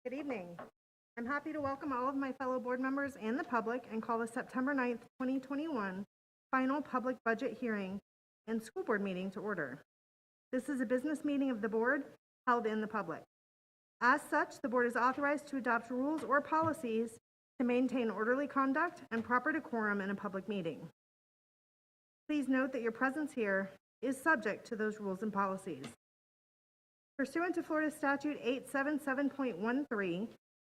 Good evening. I'm happy to welcome all of my fellow board members and the public and call the September 9th, 2021 final public budget hearing and school board meeting to order. This is a business meeting of the board held in the public. As such, the board is authorized to adopt rules or policies to maintain orderly conduct and proper decorum in a public meeting. Please note that your presence here is subject to those rules and policies. Pursuant to Florida Statute 877.13,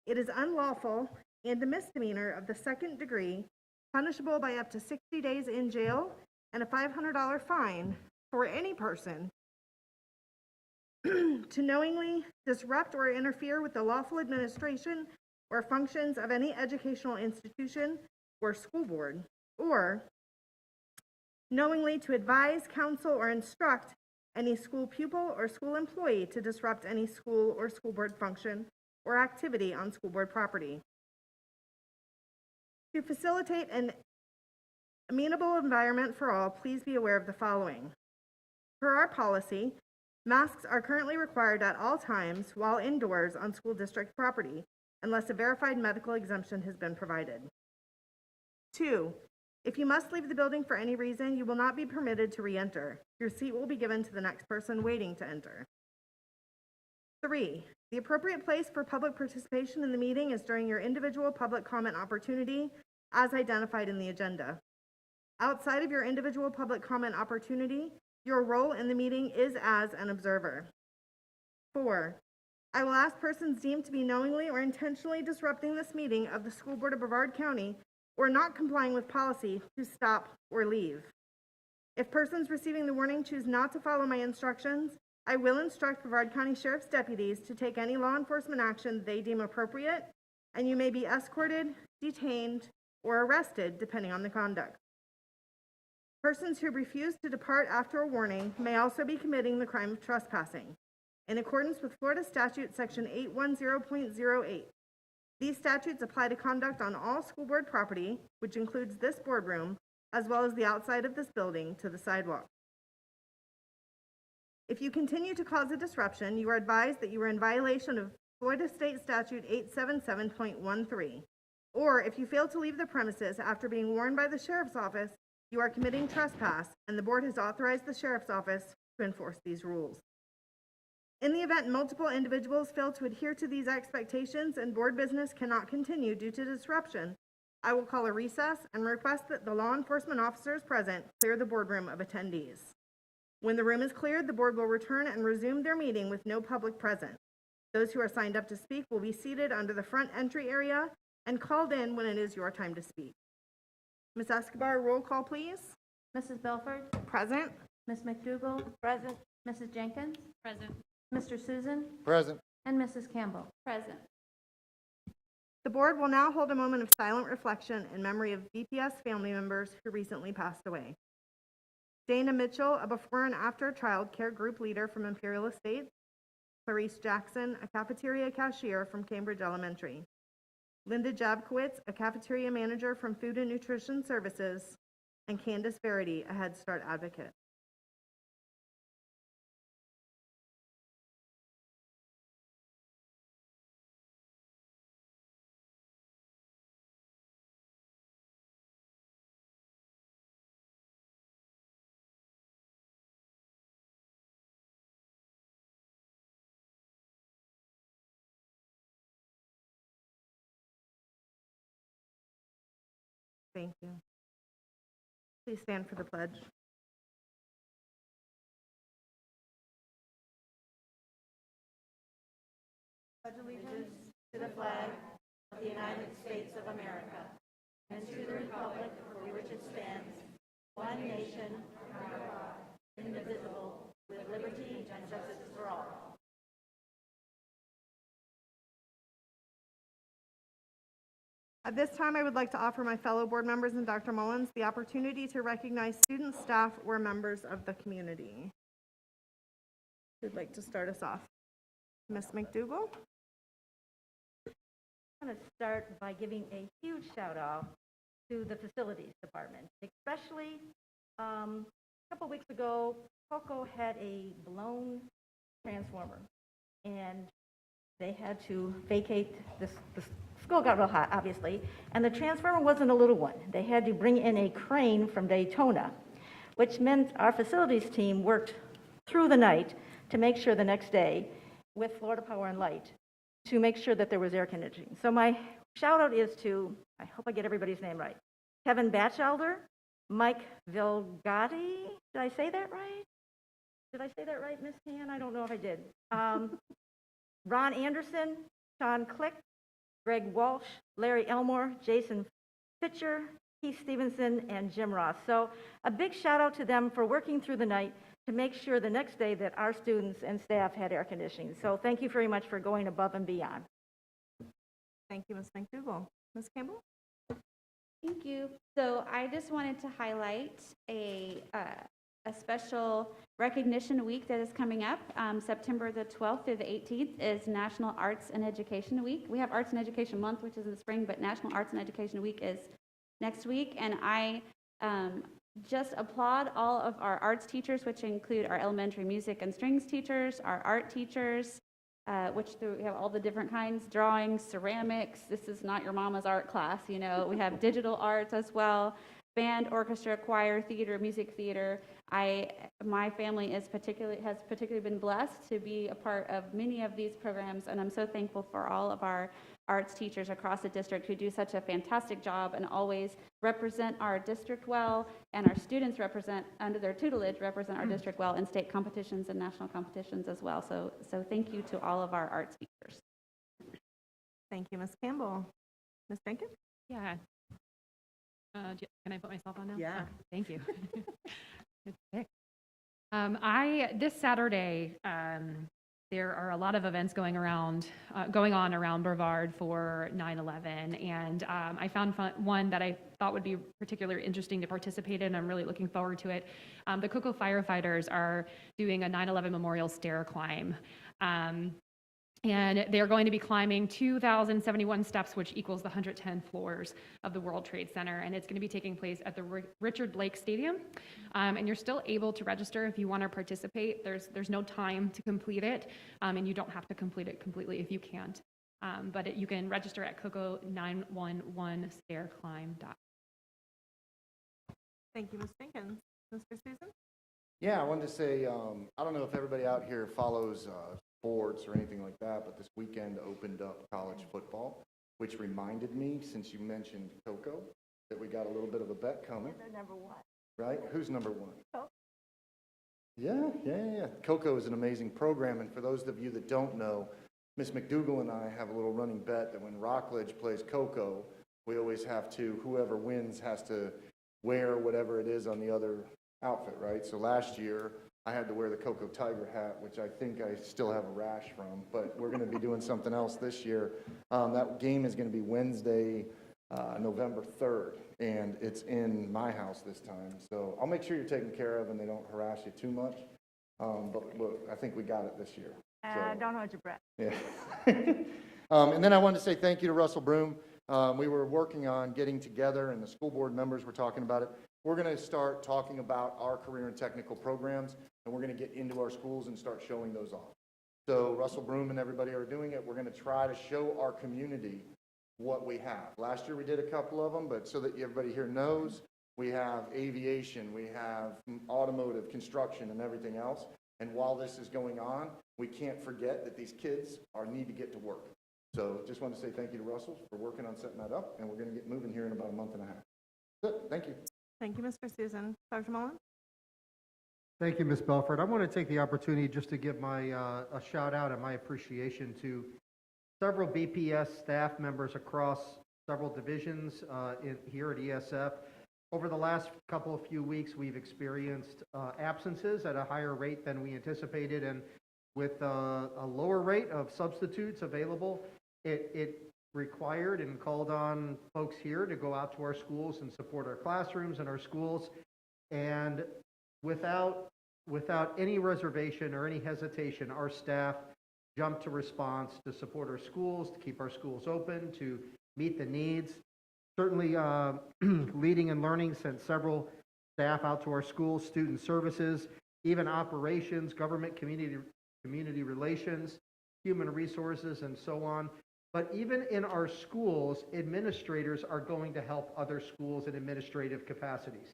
it is unlawful and a misdemeanor of the second degree, punishable by up to 60 days in jail and a $500 fine for any person to knowingly disrupt or interfere with the lawful administration or functions of any educational institution or school board, or knowingly to advise, counsel, or instruct any school pupil or school employee to disrupt any school or school board function or activity on school board property. To facilitate an amenable environment for all, please be aware of the following. Per our policy, masks are currently required at all times while indoors on school district property, unless a verified medical exemption has been provided. 2, if you must leave the building for any reason, you will not be permitted to re-enter. Your seat will be given to the next person waiting to enter. 3, the appropriate place for public participation in the meeting is during your individual public comment opportunity as identified in the agenda. Outside of your individual public comment opportunity, your role in the meeting is as an observer. 4, I will ask persons deemed to be knowingly or intentionally disrupting this meeting of the School Board of Brevard County or not complying with policy to stop or leave. If persons receiving the warning choose not to follow my instructions, I will instruct Brevard County Sheriff's deputies to take any law enforcement action they deem appropriate, and you may be escorted, detained, or arrested depending on the conduct. Persons who refuse to depart after a warning may also be committing the crime of trespassing, in accordance with Florida Statute Section 810.08. These statutes apply to conduct on all school board property, which includes this boardroom, as well as the outside of this building to the sidewalk. If you continue to cause a disruption, you are advised that you are in violation of Florida State Statute 877.13. Or if you fail to leave the premises after being warned by the Sheriff's Office, you are committing trespass, and the board has authorized the Sheriff's Office to enforce these rules. In the event multiple individuals fail to adhere to these expectations and board business cannot continue due to disruption, I will call a recess and request that the law enforcement officers present clear the boardroom of attendees. When the room is cleared, the board will return and resume their meeting with no public present. Those who are signed up to speak will be seated under the front entry area and called in when it is your time to speak. Ms. Escobar, roll call, please. Mrs. Belford? Present. Ms. McDougall? Present. Mrs. Jenkins? Present. Mr. Susan? Present. And Mrs. Campbell? Present. The board will now hold a moment of silent reflection in memory of BPS family members who recently passed away. Dana Mitchell, a before and after child care group leader from Imperial Estates. Clarice Jackson, a cafeteria cashier from Cambridge Elementary. Linda Jabkowitz, a cafeteria manager from Food and Nutrition Services. And Candace Verity, a Head Start advocate. Thank you. Please stand for the pledge. Pledge allegiance to the flag of the United States of America and to the republic for which it stands, one nation, under God, indivisible, with liberty and justice for all. At this time, I would like to offer my fellow board members and Dr. Mullins the opportunity to recognize students, staff, or members of the community. Who'd like to start us off? Ms. McDougall? I'm going to start by giving a huge shout out to the facilities department, especially a couple weeks ago, Coco had a blown transformer, and they had to vacate this. The school got real hot, obviously, and the transformer wasn't a little one. They had to bring in a crane from Daytona, which meant our facilities team worked through the night to make sure the next day, with Florida Power and Light, to make sure that there was air conditioning. So my shout out is to, I hope I get everybody's name right, Kevin Batchelder, Mike Vilgatti. Did I say that right? Did I say that right, Miss Han? I don't know if I did. Ron Anderson, Sean Click, Greg Walsh, Larry Elmore, Jason Pitcher, Keith Stevenson, and Jim Ross. So a big shout out to them for working through the night to make sure the next day that our students and staff had air conditioning. So thank you very much for going above and beyond. Thank you, Ms. McDougall. Ms. Campbell? Thank you. So I just wanted to highlight a special recognition week that is coming up. September the 12th through the 18th is National Arts and Education Week. We have Arts and Education Month, which is in the spring, but National Arts and Education Week is next week. And I just applaud all of our arts teachers, which include our elementary music and strings teachers, our art teachers, we have all the different kinds, drawing, ceramics. This is not your mama's art class, you know. We have digital arts as well, band, orchestra, choir, theater, music theater. My family has particularly been blessed to be a part of many of these programs, and I'm so thankful for all of our arts teachers across the district who do such a fantastic job and always represent our district well, and our students under their tutelage, represent our district well in state competitions and national competitions as well. So thank you to all of our arts teachers. Thank you, Ms. Campbell. Ms. Jenkins? Yeah. Can I put myself on now? Yeah. Okay, thank you. Good pick. This Saturday, there are a lot of events going on around Brevard for 9/11, and I found one that I thought would be particularly interesting to participate in. I'm really looking forward to it. The Cocoa firefighters are doing a 9/11 memorial stair climb. And they're going to be climbing 2,071 steps, which equals the 110 floors of the World Trade Center. And it's going to be taking place at the Richard Blake Stadium. And you're still able to register if you want to participate. There's no time to complete it, and you don't have to complete it completely if you can't. But you can register at coco911stairclimb.com. Thank you, Ms. Jenkins. Mr. Susan? Yeah, I wanted to say, I don't know if everybody out here follows sports or anything like that, but this weekend opened up college football, which reminded me, since you mentioned Coco, that we got a little bit of a bet coming. They're number one. Right? Who's number one? Coco. Yeah. Coco is an amazing program, and for those of you that don't know, Miss McDougall and I have a little running bet that when Rockledge plays Coco, we always have to, whoever wins has to wear whatever it is on the other outfit, right? So last year, I had to wear the Coco Tiger hat, which I think I still have a rash from, but we're going to be doing something else this year. That game is going to be Wednesday, November 3rd, and it's in my house this time. So I'll make sure you're taken care of and they don't harass you too much, but I think we got it this year. Don't hold your breath. Yeah. And then I wanted to say thank you to Russell Broom. We were working on getting together, and the school board members were talking about it. We're going to start talking about our career and technical programs, and we're going to get into our schools and start showing those off. So Russell Broom and everybody are doing it. We're going to try to show our community what we have. Last year we did a couple of them, but so that everybody here knows, we have aviation, we have automotive, construction, and everything else. And while this is going on, we can't forget that these kids need to get to work. So just want to say thank you to Russell for working on setting that up, and we're going to get moving here in about a month and a half. That's it. Thank you. Thank you, Mr. Susan. Dr. Mullen? Thank you, Ms. Belford. I want to take the opportunity just to give my a shout out and my appreciation to several BPS staff members across several divisions here at ESF. Over the last few weeks, we've experienced absences at a higher rate than we anticipated, and with a lower rate of substitutes available, it required and called on folks here to go out to our schools and support our classrooms and our schools. And without any reservation or any hesitation, our staff jumped to response to support our schools, to keep our schools open, to meet the needs. Certainly, Leading and Learning sent several staff out to our schools, student services, even operations, government, community relations, human resources, and so on. But even in our schools, administrators are going to help other schools in administrative capacities.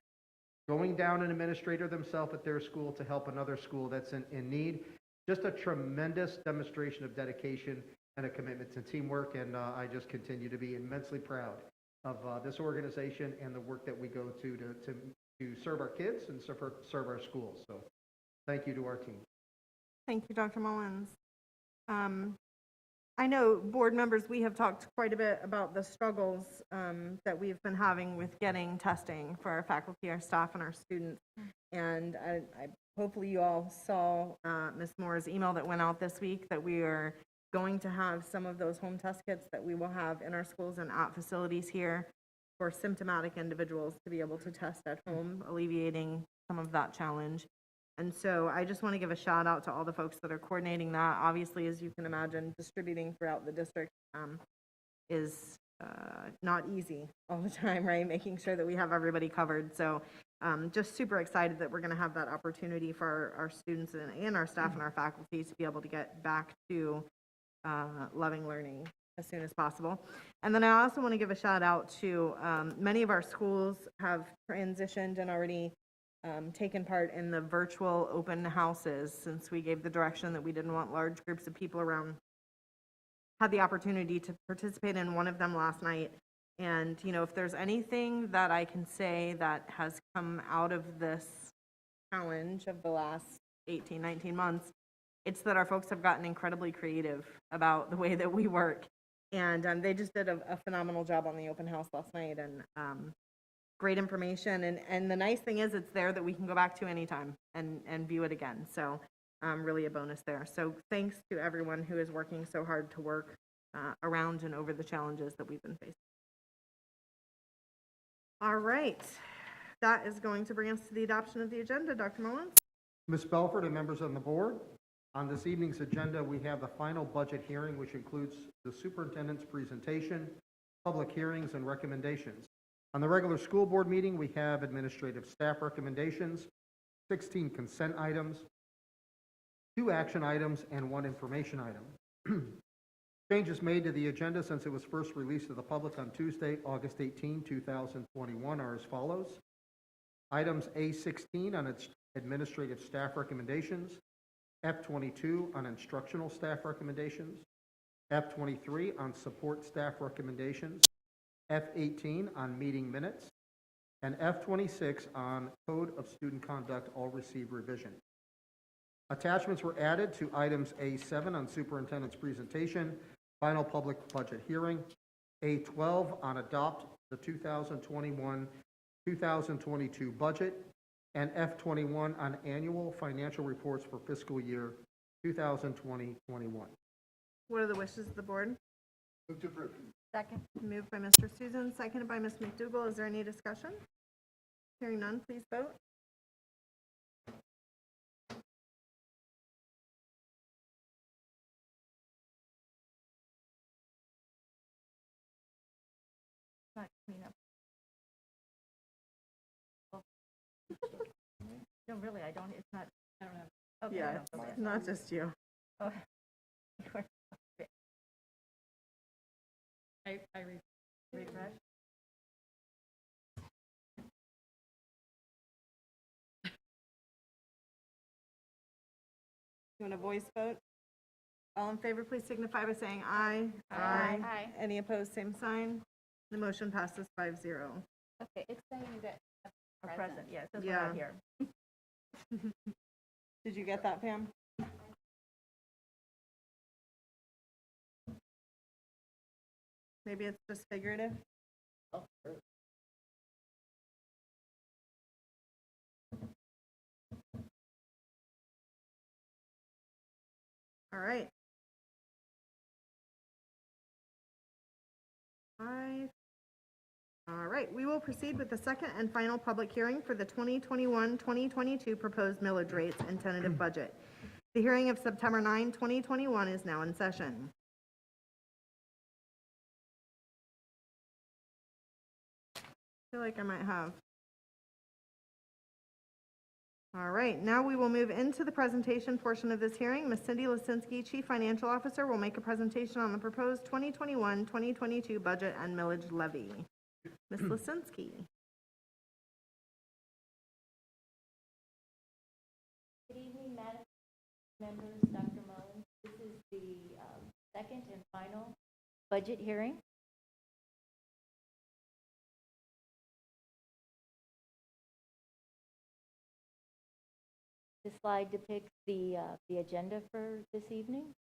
Going down an administrator themselves at their school to help another school that's in need. Just a tremendous demonstration of dedication and a commitment to teamwork, and I just continue to be immensely proud of this organization and the work that we go to serve our kids and serve our schools. So thank you to our team. Thank you, Dr. Mullins. I know, board members, we have talked quite a bit about the struggles that we've been having with getting testing for our faculty, our staff, and our students. And I hopefully you all saw Ms. Moore's email that went out this week that we are going to have some of those home test kits that we will have in our schools and at facilities here for symptomatic individuals to be able to test at home, alleviating some of that challenge. And so I just want to give a shout out to all the folks that are coordinating that. Obviously, as you can imagine, distributing throughout the district is not easy all the time, right? Making sure that we have everybody covered. So just super excited that we're going to have that opportunity for our students and our staff and our faculty to be able to get back to loving learning as soon as possible. And then I also want to give a shout out to many of our schools have transitioned and already taken part in the virtual open houses since we gave the direction that we didn't want large groups of people around. Had the opportunity to participate in one of them last night. And, you know, if there's anything that I can say that has come out of this challenge of the last 18, 19 months, it's that our folks have gotten incredibly creative about the way that we work. And they just did a phenomenal job on the open house last night. And great information, and the nice thing is it's there that we can go back to anytime and view it again. So really a bonus there. So thanks to everyone who is working so hard to work around and over the challenges that we've been facing. All right, that is going to bring us to the adoption of the agenda. Dr. Mullins? Ms. Belford and members on the board, on this evening's agenda, we have the final budget hearing, which includes the superintendent's presentation, public hearings, and recommendations. On the regular school board meeting, we have administrative staff recommendations, 16 consent items, 2 action items, and 1 information item. Changes made to the agenda since it was first released to the public on Tuesday, August 18, 2021 are as follows. Items A16 on its administrative staff recommendations, F22 on instructional staff recommendations, F23 on support staff recommendations, F18 on meeting minutes, and F26 on Code of Student Conduct, all receive revision. Attachments were added to items A7 on superintendent's presentation, final public budget hearing, A12 on adopt the 2021-2022 budget, and F21 on annual financial reports for fiscal year 2020-21. What are the wishes of the board? Move to approve. Second. Moved by Mr. Susan, seconded by Ms. McDougall. Is there any discussion? Hearing none, please vote. No, really, I don't, it's not, I don't have. Okay, Yeah, no, it's not just you. okay. I Refresh. You want a voice vote? All in favor, please signify by saying aye. Aye. Aye. Any opposed, same sign. The motion passes 5-0. Okay, it's saying that A present, yeah, it says we're Yeah. not here. Did you get that, Pam? Maybe it's just figurative? Oh, great. All right. All right, we will proceed with the second and final public hearing for the 2021-2022 proposed millage rates and tentative budget. The hearing of September 9, 2021 is now in session. I feel like I might have All right, now we will move into the presentation portion of this hearing. Ms. Cindy Lisinski, Chief Financial Officer, will make a presentation on the proposed 2021-2022 budget and millage levy. Ms. Lisinski. Good evening, Madam members, Dr. Mullins. This is the second and final budget hearing. This slide depicts the agenda for this evening.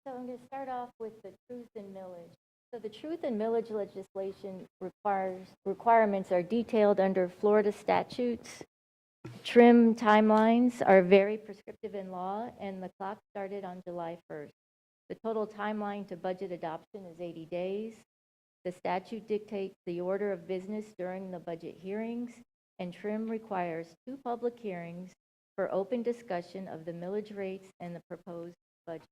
So I'm going to start off with the truth and millage. So the truth and millage legislation requirements are detailed under Florida statutes. Trim timelines are very prescriptive in law, and the clock started on July 1st. The total timeline to budget adoption is 80 days. The statute dictates the order of business during the budget hearings, and trim requires 2 public hearings for open discussion of the millage rates and the proposed budget.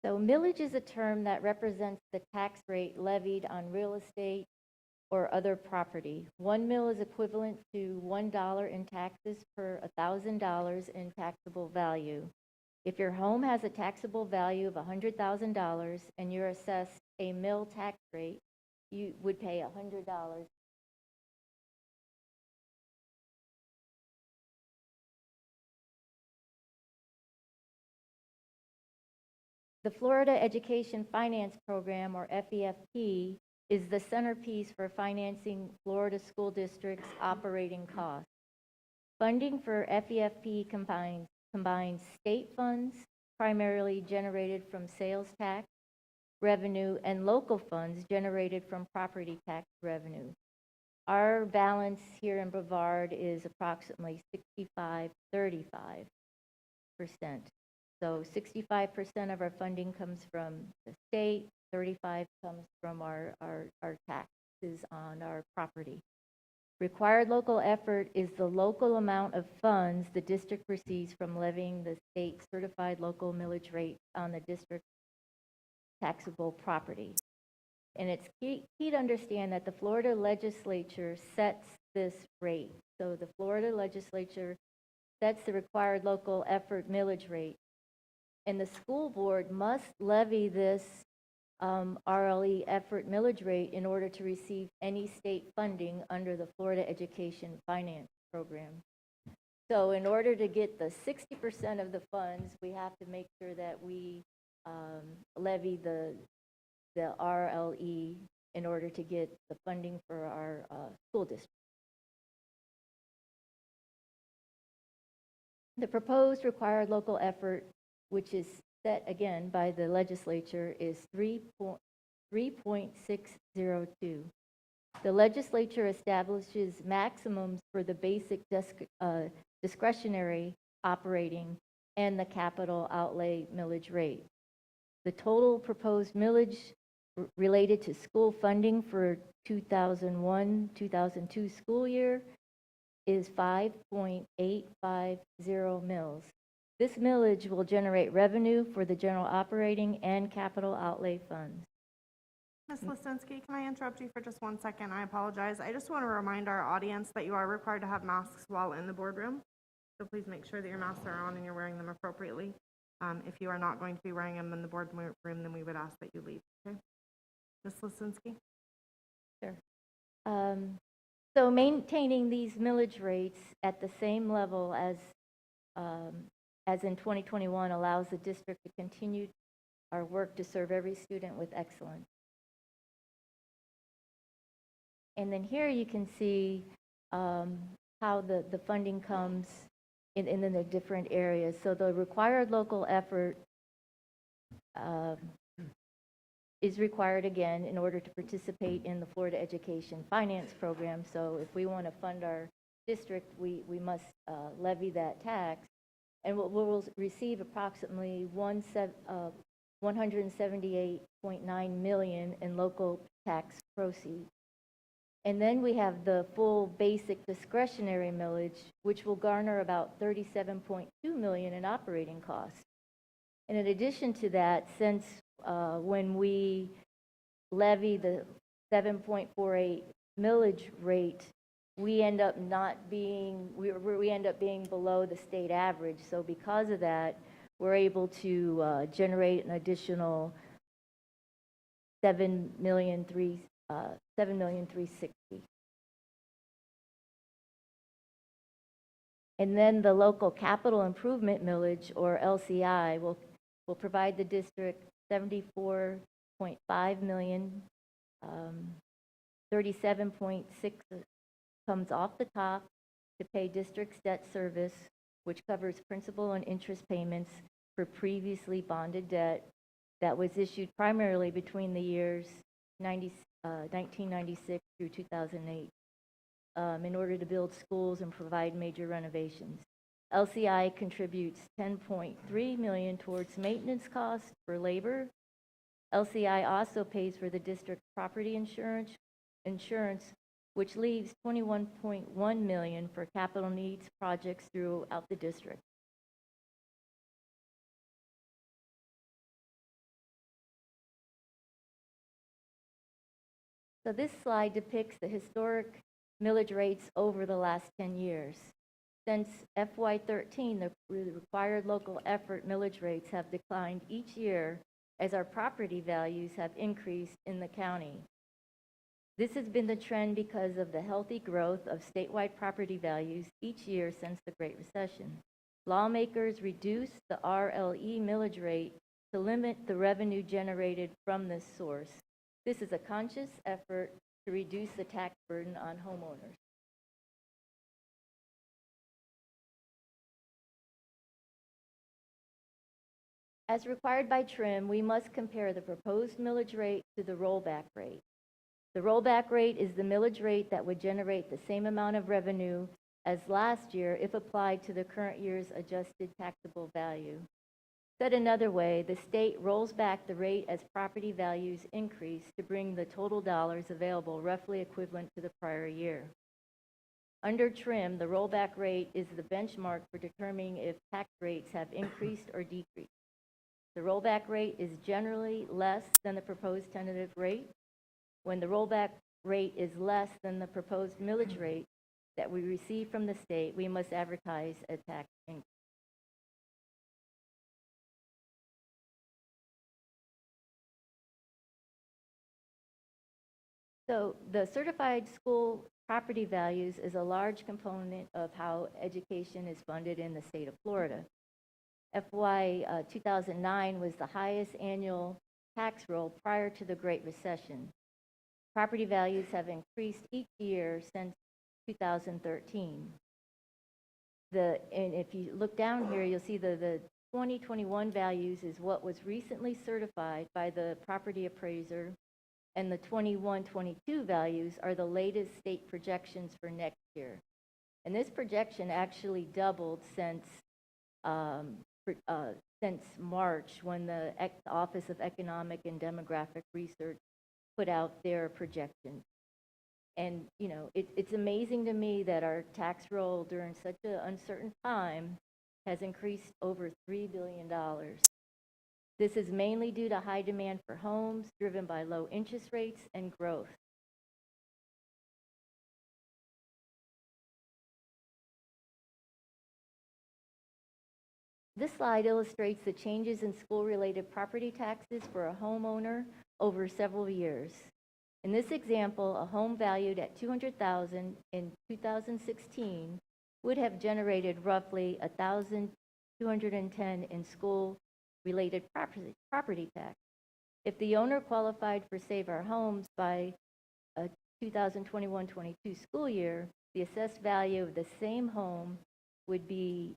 So millage is a term that represents the tax rate levied on real estate or other property. 1 mill is equivalent to $1 in taxes per $1,000 in taxable value. If your home has a taxable value of $100,000 and you're assessed a mill tax rate, you would pay $100. The Florida Education Finance Program, or FEFP, is the centerpiece for financing Florida school districts' operating costs. Funding for FEFP combines state funds, primarily generated from sales tax revenue, and local funds generated from property tax revenue. Our balance here in Brevard is approximately 65-35%. So 65% of our funding comes from the state, 35% comes from our taxes on our property. Required local effort is the local amount of funds the district receives from levying the state certified local millage rate on the district's taxable property. And it's key to understand that the Florida legislature sets this rate. So the Florida legislature sets the required local effort millage rate. And the school board must levy this RLE effort millage rate in order to receive any state funding under the Florida Education Finance Program. So in order to get the 60% of the funds, we have to make sure that we levy the RLE in order to get the funding for our school district. The proposed required local effort, which is set again by the legislature, is 3.602. The legislature establishes maximums for the basic discretionary operating and the capital outlay millage rate. The total proposed millage related to school funding for 2001-2002 school year is 5.850 mils. This millage will generate revenue for the general operating and capital outlay funds. Ms. Lisinski, can I interrupt you for just 1 second? I apologize. I just want to remind our audience that you are required to have masks while in the boardroom. So please make sure that your masks are on and you're wearing them appropriately. If you are not going to be wearing them in the boardroom, then we would ask that you leave. Okay? Ms. Lisinski? Sure. So maintaining these millage rates at the same level as in 2021 allows the district to continue our work to serve every student with excellence. And then here you can see how the funding comes in the different areas. So the required local effort is required again in order to participate in the Florida Education Finance Program. So if we want to fund our district, we must levy that tax. And we'll receive approximately $178.9 million in local tax proceeds. And then we have the full basic discretionary millage, which will garner about $37.2 million in operating costs. And in addition to that, since when we levy the 7.48 millage rate, we end up being below the state average. So because of that, we're able to generate an additional $7,360,000. And then the local capital improvement millage, or LCI, will provide the district $74.5 million. 37.6 comes off the top to pay district's debt service, which covers principal and interest payments for previously bonded debt that was issued primarily between the years 1996 through 2008 in order to build schools and provide major renovations. LCI contributes $10.3 million towards maintenance costs for labor. LCI also pays for the district property insurance, which leaves $21.1 million for capital needs projects throughout the district. So this slide depicts the historic millage rates over the last 10 years. Since FY13, the required local effort millage rates have declined each year as our property values have increased in the county. This has been the trend because of the healthy growth of statewide property values each year since the Great Recession. Lawmakers reduced the RLE millage rate to limit the revenue generated from this source. This is a conscious effort to reduce the tax burden on homeowners. As required by TRIM, we must compare the proposed millage rate to the rollback rate. The rollback rate is the millage rate that would generate the same amount of revenue as last year if applied to the current year's adjusted taxable value. Said another way, the state rolls back the rate as property values increase to bring the total dollars available roughly equivalent to the prior year. Under TRIM, the rollback rate is the benchmark for determining if tax rates have increased or decreased. The rollback rate is generally less than the proposed tentative rate. When the rollback rate is less than the proposed millage rate that we receive from the state, we must advertise a tax increase. So the certified school property values is a large component of how education is funded in the state of Florida. FY 2009 was the highest annual tax roll prior to the Great Recession. Property values have increased each year since 2013. And if you look down here, you'll see the 2021 values is what was recently certified by the property appraiser, and the 21-22 values are the latest state projections for next year. And this projection actually doubled since March, when the Office of Economic and Demographic Research put out their projections. And, you know, it's amazing to me that our tax roll during such an uncertain time has increased over $3 billion. This is mainly due to high demand for homes driven by low interest rates and growth. This slide illustrates the changes in school-related property taxes for a homeowner over several years. In this example, a home valued at $200,000 in 2016 would have generated roughly $1,210 in school-related property tax. If the owner qualified for Save Our Homes by a 2021-22 school year, the assessed value of the same home would be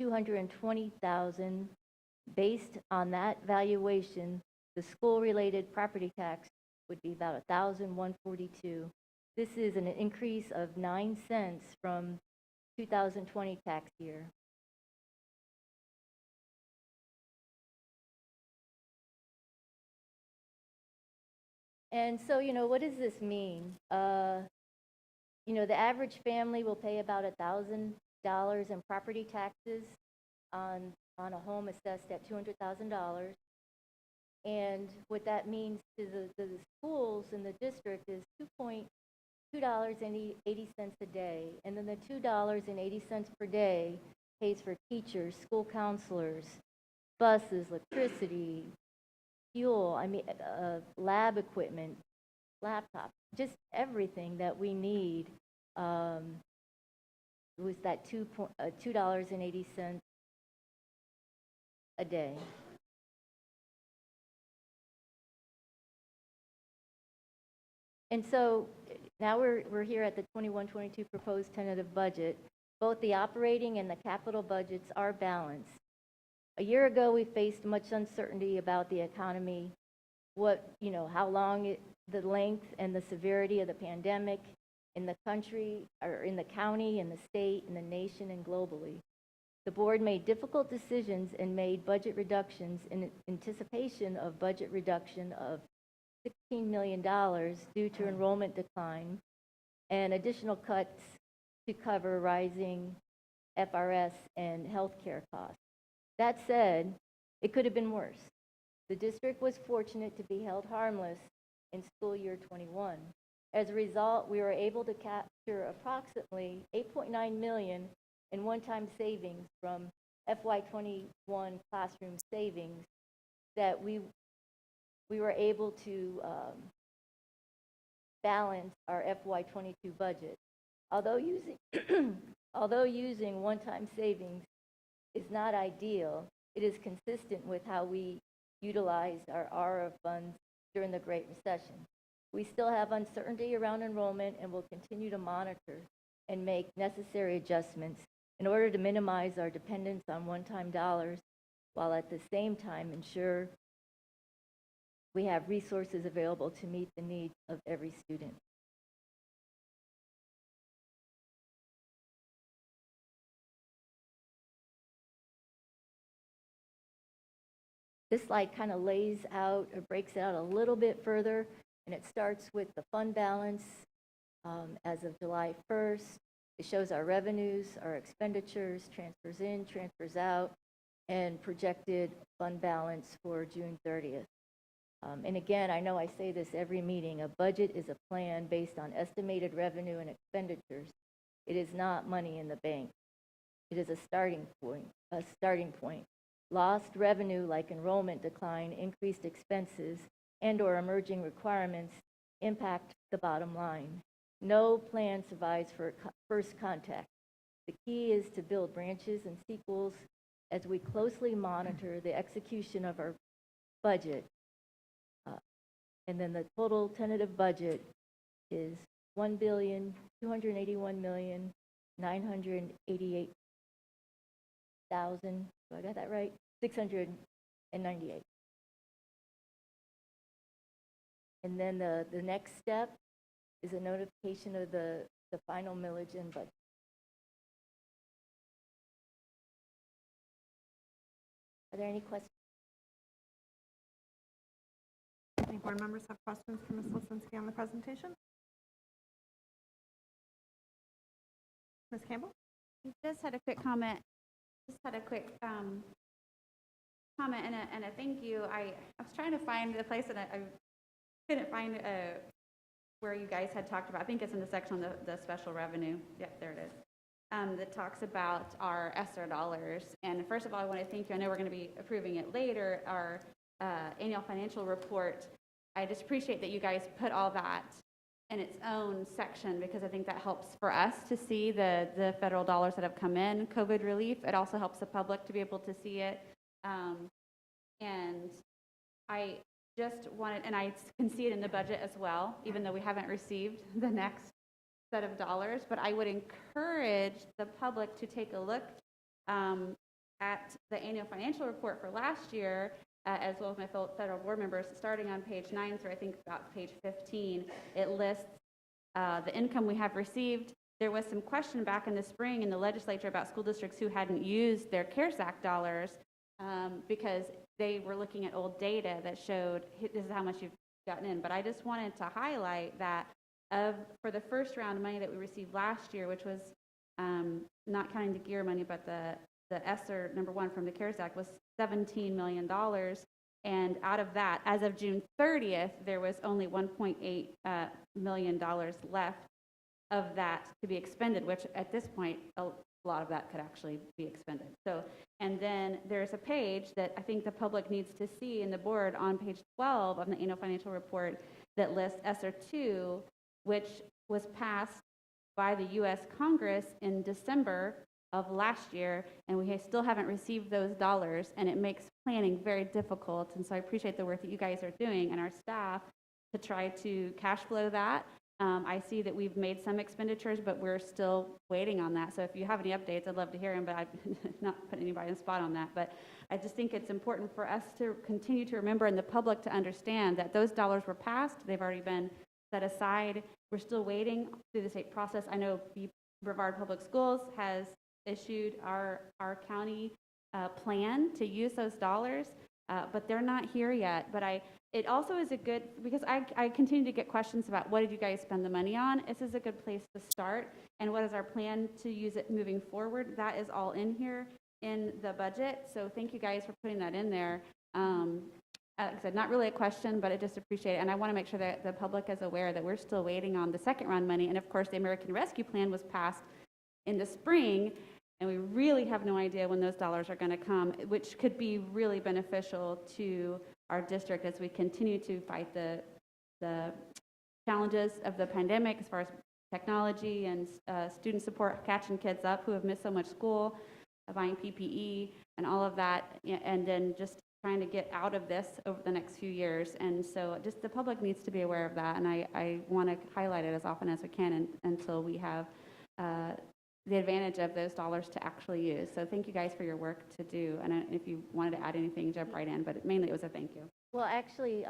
$220,000. Based on that valuation, the school-related property tax would be about $1,142. This is an increase of 9 cents from 2020 tax year. And so, what does this mean? The average family will pay about $1,000 in property taxes on a home assessed at $200,000. And what that means to the schools in the district is $2.80 a day. And then the $2.80 per day pays for teachers, school counselors, buses, electricity, fuel, lab equipment, laptops, just everything that we need was that $2.80 a day. And so now we're here at the 21-22 proposed tentative budget. Both the operating and the capital budgets are balanced. A year ago, we faced much uncertainty about the economy, how long the length and the severity of the pandemic in the country, or in the county, in the state, in the nation, and globally. The board made difficult decisions and made budget reductions in anticipation of budget reduction of $16 million due to enrollment decline and additional cuts to cover rising FRS and healthcare costs. That said, it could have been worse. The district was fortunate to be held harmless in school year 21. As a result, we were able to capture approximately $8.9 million in one-time savings from FY21 classroom savings that we were able to balance our FY22 budget. Although using one-time savings is not ideal, it is consistent with how we utilized our ARA funds during the Great Recession. We still have uncertainty around enrollment and will continue to monitor and make necessary adjustments in order to minimize our dependence on one-time dollars, while at the same time ensure we have resources available to meet the needs of every student. This slide kind of lays out or breaks it out a little bit further, and it starts with the fund balance as of July 1st. It shows our revenues, our expenditures, transfers in, transfers out, and projected fund balance for June 30th. And again, I know I say this every meeting, a budget is a plan based on estimated revenue and expenditures. It is not money in the bank. It is a starting point. Lost revenue like enrollment decline, increased expenses, and/or emerging requirements impact the bottom line. No plan survives for first contact. The key is to build branches and sequels as we closely monitor the execution of our budget. And then the total tentative budget is $1,281,988,000. Do I got that right? 698. And then the next step is a notification of the final millage and budget. Are there any questions? Any board members have questions for Ms. Lisinski on the presentation? Ms. Campbell? Just had a quick comment. Comment and a thank you. I was trying to find the place and I couldn't find where you guys had talked about. I think it's in the section on the special revenue. Yep, there it is. That talks about our ESSER dollars. And first of all, I want to thank you. I know we're going to be approving it later, our annual financial report. I just appreciate that you guys put all that in its own section, because I think that helps for us to see the federal dollars that have come in, COVID relief. It also helps the public to be able to see it. And I just wanted, and I can see it in the budget as well, even though we haven't received the next set of dollars, but I would encourage the public to take a look at the annual financial report for last year, as well as my federal board members, starting on page 9 through I think about page 15. It lists the income we have received. There was some question back in the spring in the legislature about school districts who hadn't used their CARES Act dollars because they were looking at old data that showed this is how much you've gotten in. But I just wanted to highlight that for the first round of money that we received last year, which was not counting the gear money, but the esser number one from the CARES Act was $17 million. And out of that, as of June 30th, there was only $1.8 million left of that to be expended, which at this point, a lot of that could actually be expended. So, and then there's a page that I think the public needs to see in the board on page 12 of the annual financial report that lists ESSER 2, which was passed by the U.S. Congress in December of last year, and we still haven't received those dollars, and it makes planning very difficult. And so I appreciate the work that you guys are doing and our staff to try to cash flow that. I see that we've made some expenditures, but we're still waiting on that. So if you have any updates, I'd love to hear them, but I've not put anybody on the spot on that. But I just think it's important for us to continue to remember and the public to understand that those dollars were passed. They've already been set aside. We're still waiting through the state process. I know Brevard Public Schools has issued our county plan to use those dollars, but they're not here yet. But it also is a good, because I continue to get questions about what did you guys spend the money on. This is a good place to start. And what is our plan to use it moving forward? That is all in here in the budget. So thank you guys for putting that in there. Like I said, not really a question, but I just appreciate it. And I want to make sure that the public is aware that we're still waiting on the second round money. And of course, the American Rescue Plan was passed in the spring, and we really have no idea when those dollars are going to come, which could be really beneficial to our district as we continue to fight the challenges of the pandemic as far as technology and student support, catching kids up who have missed so much school, buying PPE and all of that, and then just trying to get out of this over the next few years. And so just the public needs to be aware of that, and I want to highlight it as often as we can until we have the advantage of those dollars to actually use. So thank you guys for your work to do. And if you wanted to add anything, jump right in, but mainly it was a thank you. Well, actually,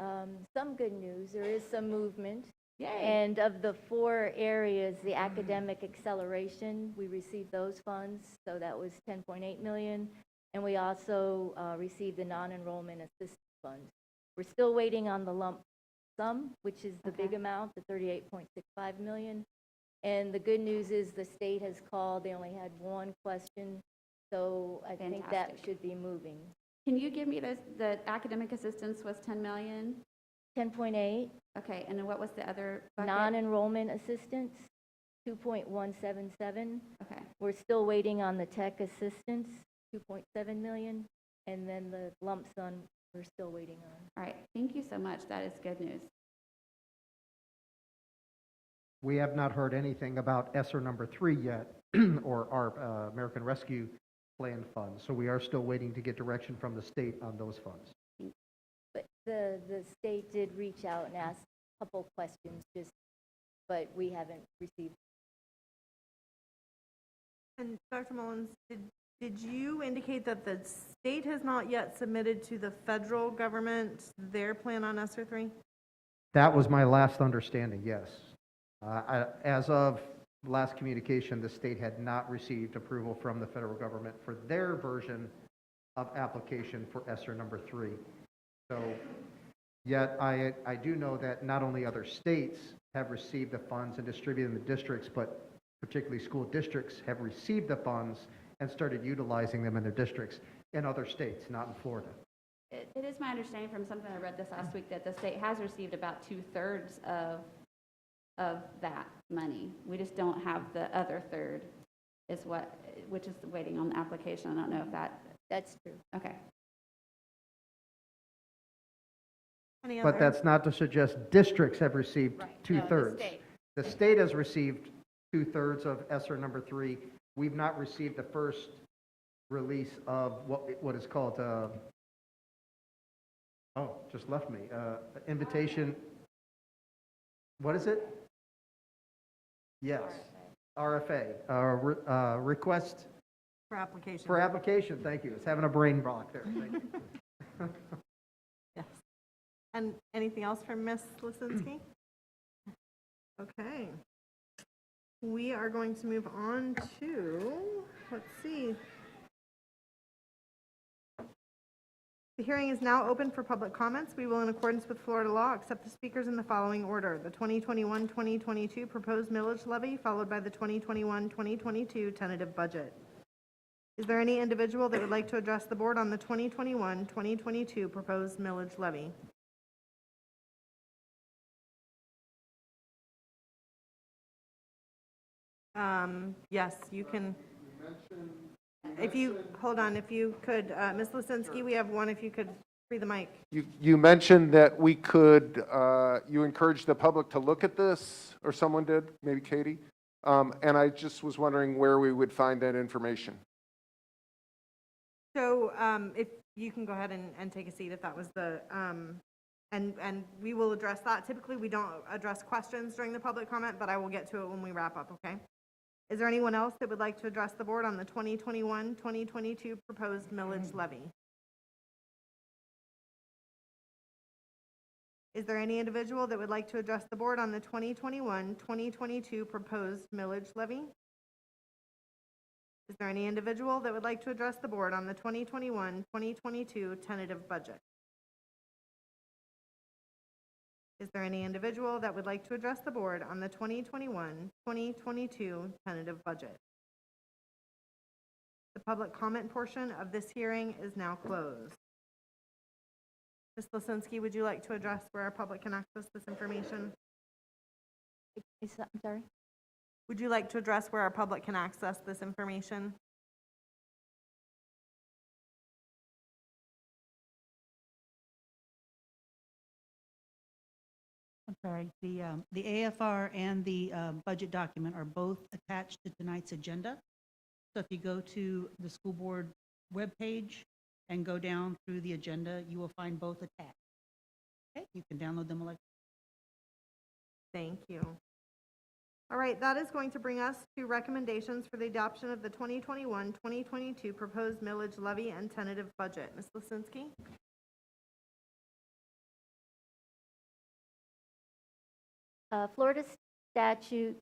some good news. There is some movement. Yay. And of the 4 areas, the academic acceleration, we received those funds. So that was $10.8 million. And we also received the non-enrollment assistance funds. We're still waiting on the lump sum, which is the big amount, the $38.65 million. And the good news is the state has called. They only had one question. So I think that should be moving. Can you give me the academic assistance was 10 million? 10.8. Okay, and then what was the other bucket? Non-enrollment assistance, 2.177. Okay. We're still waiting on the tech assistance, 2.7 million. And then the lump sum, we're still waiting on. All right, thank you so much. That is good news. We have not heard anything about ESSER number 3 yet, or our American Rescue Plan funds. So we are still waiting to get direction from the state on those funds. But the state did reach out and ask a couple questions, but we haven't received. And Dr. Mullins, did you indicate that the state has not yet submitted to the federal government their plan on ESSER 3? That was my last understanding, yes. As of last communication, the state had not received approval from the federal government for their version of application for ESSER number 3. So, yet I do know that not only other states have received the funds and distributed them to districts, but particularly school districts have received the funds and started utilizing them in their districts in other states, not in Florida. It is my understanding from something I read this last week that the state has received about 2/3 of that money. We just don't have the other third, which is waiting on the application. I don't know if That's true. okay. Any other? But that's not to suggest districts have received Right. 2/3. No, The state has received 2/3 of ESSER number 3. We've not received the first release of what is called, just left me, invitation. What is it? Yes, RFA, request For application. for application. Thank you. It's having a brain block there. Thank you. Yes. And anything else from Ms. Lisinski? Okay. We are going to move on to, let's see, The hearing is now open for public comments. We will, in accordance with Florida law, accept the speakers in the following order: the 2021-2022 proposed millage levy, followed by the 2021-2022 tentative budget. Is there any individual that would like to address the board on the 2021-2022 proposed millage levy? Yes, you can. If you, hold on, if you could, Ms. Lisinski, we have one, if you could free the mic. You mentioned that we could, you encouraged the public to look at this, or someone did, maybe Katie? And I just was wondering where we would find that information. So if you can go ahead and take a seat, if that was the, and we will address that. Typically, we don't address questions during the public comment, but I will get to it when we wrap up, okay? Is there anyone else that would like to address the board on the 2021-2022 proposed millage levy? Is there any individual that would like to address the board on the 2021-2022 proposed millage levy? Is there any individual that would like to address the board on the 2021-2022 tentative budget? Is there any individual that would like to address the board on the 2021-2022 tentative budget? The public comment portion of this hearing is now closed. Ms. Lisinski, would you like to address where our public can access this information? I'm sorry? Would you like to address where our public can access this information? I'm sorry, the AFR and the budget document are both attached to tonight's agenda. So if you go to the school board webpage and go down through the agenda, you will find both attached. Okay, you can download them electronically. Thank you. All right, that is going to bring us to recommendations for the adoption of the 2021-2022 proposed millage levy and tentative budget. Ms. Lisinski? Florida statute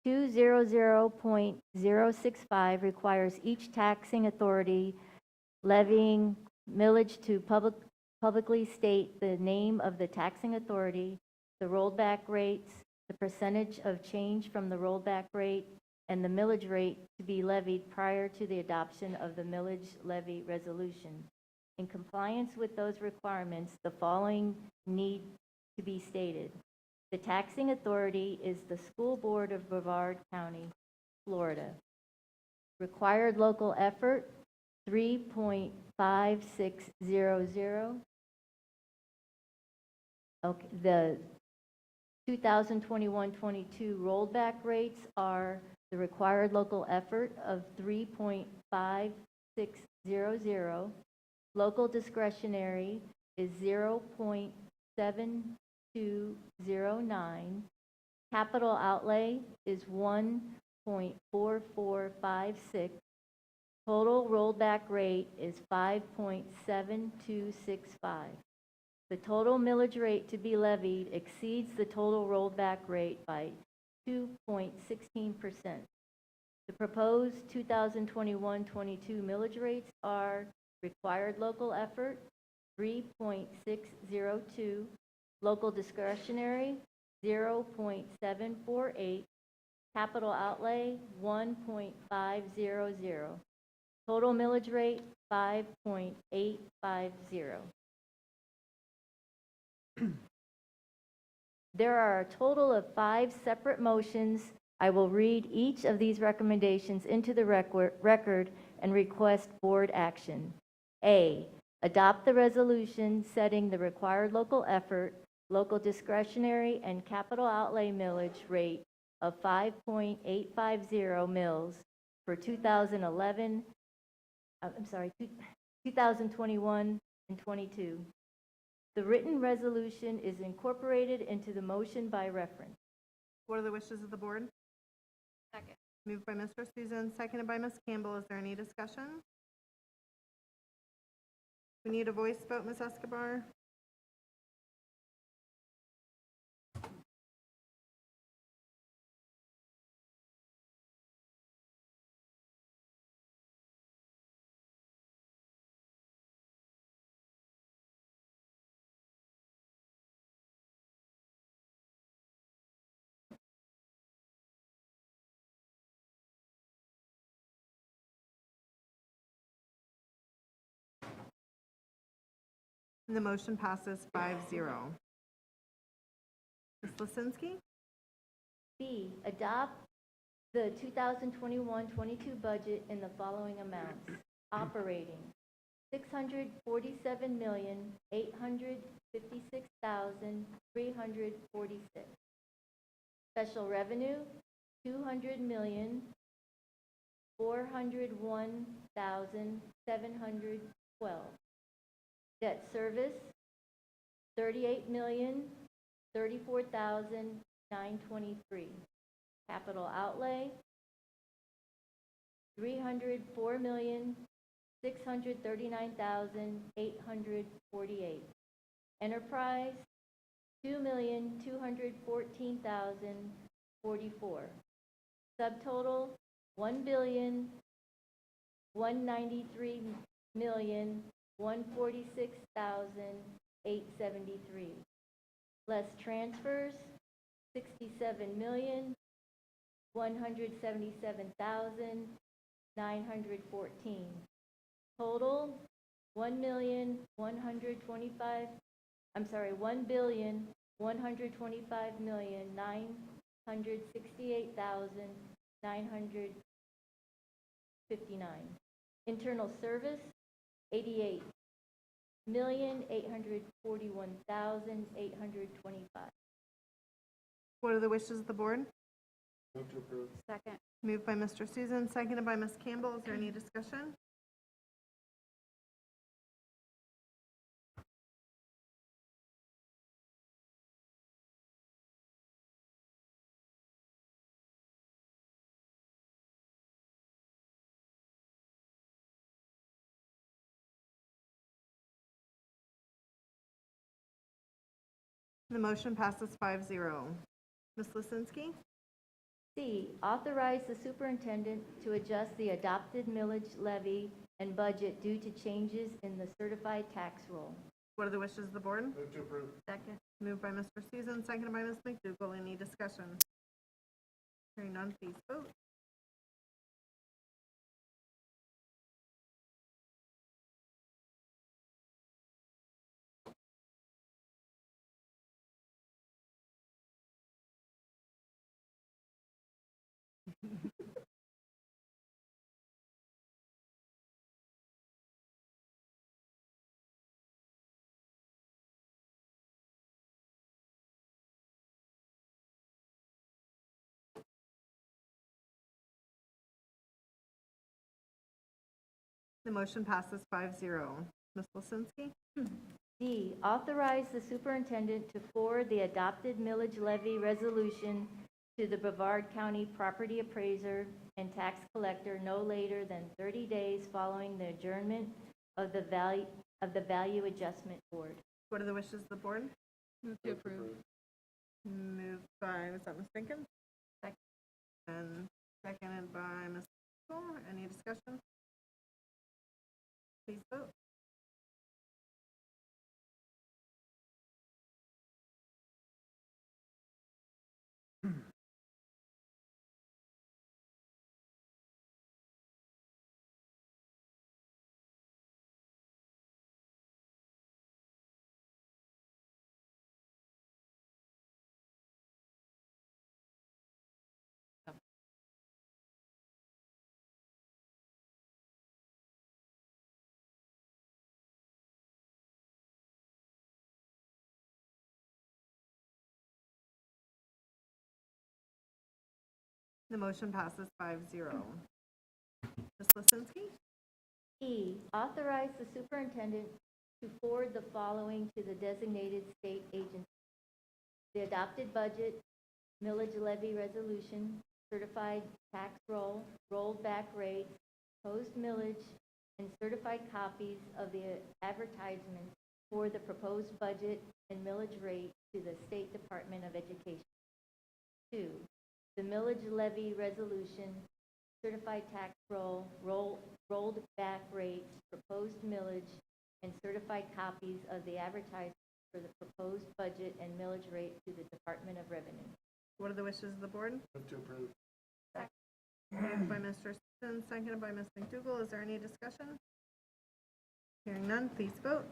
200.065 requires each taxing authority levying millage to publicly state the name of the taxing authority, the rollback rates, the percentage of change from the rollback rate, and the millage rate to be levied prior to the adoption of the millage levy resolution. In compliance with those requirements, the following need to be stated. The taxing authority is the School Board of Brevard County, Florida. Required local effort, 3.5600. Okay, the 2021-22 rollback rates are the required local effort of 3.5600. Local discretionary is 0.7209. Capital outlay is 1.4456. Total rollback rate is 5.7265. The total millage rate to be levied exceeds the total rollback rate by 2.16%. The proposed 2021-22 millage rates are required local effort, 3.602, local discretionary, 0.748, capital outlay, 1.500. Total millage rate, 5.850. There are a total of 5 separate motions. I will read each of these recommendations into the record and request board action. A, adopt the resolution setting the required local effort, local discretionary, and capital outlay millage rate of 5.850 mils for 2021 and 22. The written resolution is incorporated into the motion by reference. What are the wishes of the board? Second. Moved by Mr. Susan, seconded by Ms. Campbell. Is there any discussion? We need a voice vote, Ms. Escobar. And the motion passes 5-0. Ms. Lisinski? B, adopt the 2021-22 budget in the following amounts. Operating, $647,856,346. Special revenue, $200,401,712. Debt service, $38,034,923. Capital outlay, $304,639,848. Enterprise, $2,214,044. Subtotal, $1,193,146,873. Less transfers, $67,177,914. Total, $1,125,968,959. Internal service, $88,841,825. What are the wishes of the board? Move to approve. Second. Moved by Mr. Susan, seconded by Ms. Campbell. Is there any discussion? The motion passes 5-0. Ms. Lisinski? C, authorize the superintendent to adjust the adopted millage levy and budget due to changes in the certified tax roll. What are the wishes of the board? Move to approve. Second. Moved by Mr. Susan, seconded by Ms. McDougall. Any discussion? Hearing none, please vote. The motion passes 5-0. Ms. Lisinski? D, authorize the superintendent to forward the adopted millage levy resolution to the Brevard County property appraiser and tax collector no later than 30 days following the adjournment of the value adjustment board. What are the wishes of the board? Move to approve. Moved by, was that Ms. Finken? Second. And seconded by Ms. McDougall. Any discussion? Please vote. The motion passes 5-0. Ms. Lisinski? E, authorize the superintendent to forward the following to the designated state agencies. The adopted budget, millage levy resolution, certified tax roll, rolled back rates, proposed millage, and certified copies of the advertisements for the proposed budget and millage rate to the State Department of Education. 2, the millage levy resolution, certified tax roll, rolled back rates, proposed millage, and certified copies of the advertisements for the proposed budget and millage rate to the Department of Revenue. What are the wishes of the board? Move to approve. Moved by Mr. Susan, seconded by Ms. McDougall. Is there any discussion? Hearing none, please vote.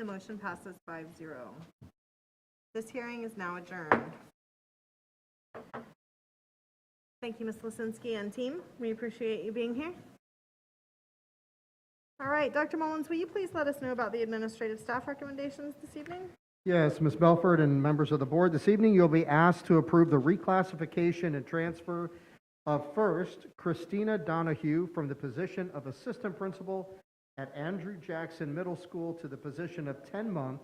The motion passes 5-0. This hearing is now adjourned. Thank you, Ms. Lisinski and team. We appreciate you being here. All right, Dr. Mullins, will you please let us know about the administrative staff recommendations this evening? Yes, Ms. Belford and members of the board, this evening you'll be asked to approve the reclassification and transfer of first, Christina Donahue from the position of Assistant Principal at Andrew Jackson Middle School to the position of 10-month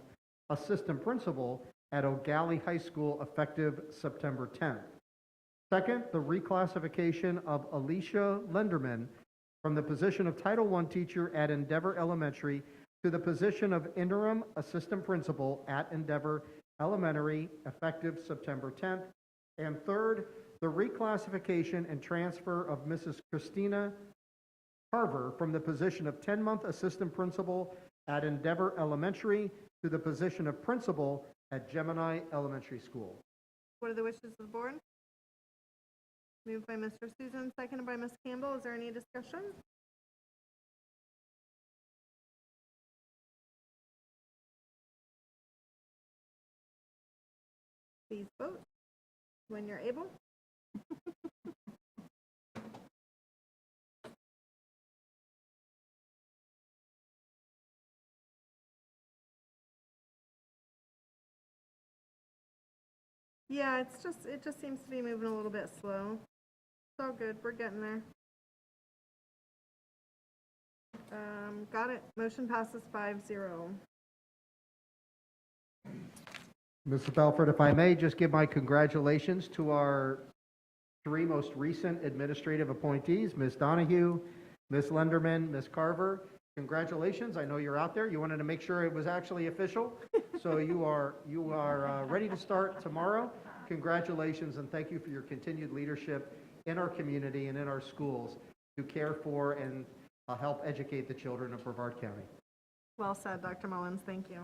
Assistant Principal at O'Galley High School effective September 10th. Second, the reclassification of Alicia Lenderman from the position of Title I teacher at Endeavor Elementary to the position of interim assistant principal at Endeavor Elementary effective September 10th. And third, the reclassification and transfer of Mrs. Christina Carver from the position of 10-month assistant principal at Endeavor Elementary to the position of principal at Gemini Elementary School. What are the wishes of the board? Moved by Mr. Susan, seconded by Ms. Campbell. Is there any discussion? Please vote when you're able. Yeah, it just seems to be moving a little bit slow. It's all good. We're getting there. Got it. Motion passes 5-0. Mrs. Belford, if I may just give my congratulations to our three most recent administrative appointees, Ms. Donahue, Ms. Lenderman, Ms. Carver. Congratulations. I know you're out there. You wanted to make sure it was actually official. So you are ready to start tomorrow. Congratulations, and thank you for your continued leadership in our community and in our schools to care for and help educate the children of Brevard County. Well said, Dr. Mullins. Thank you.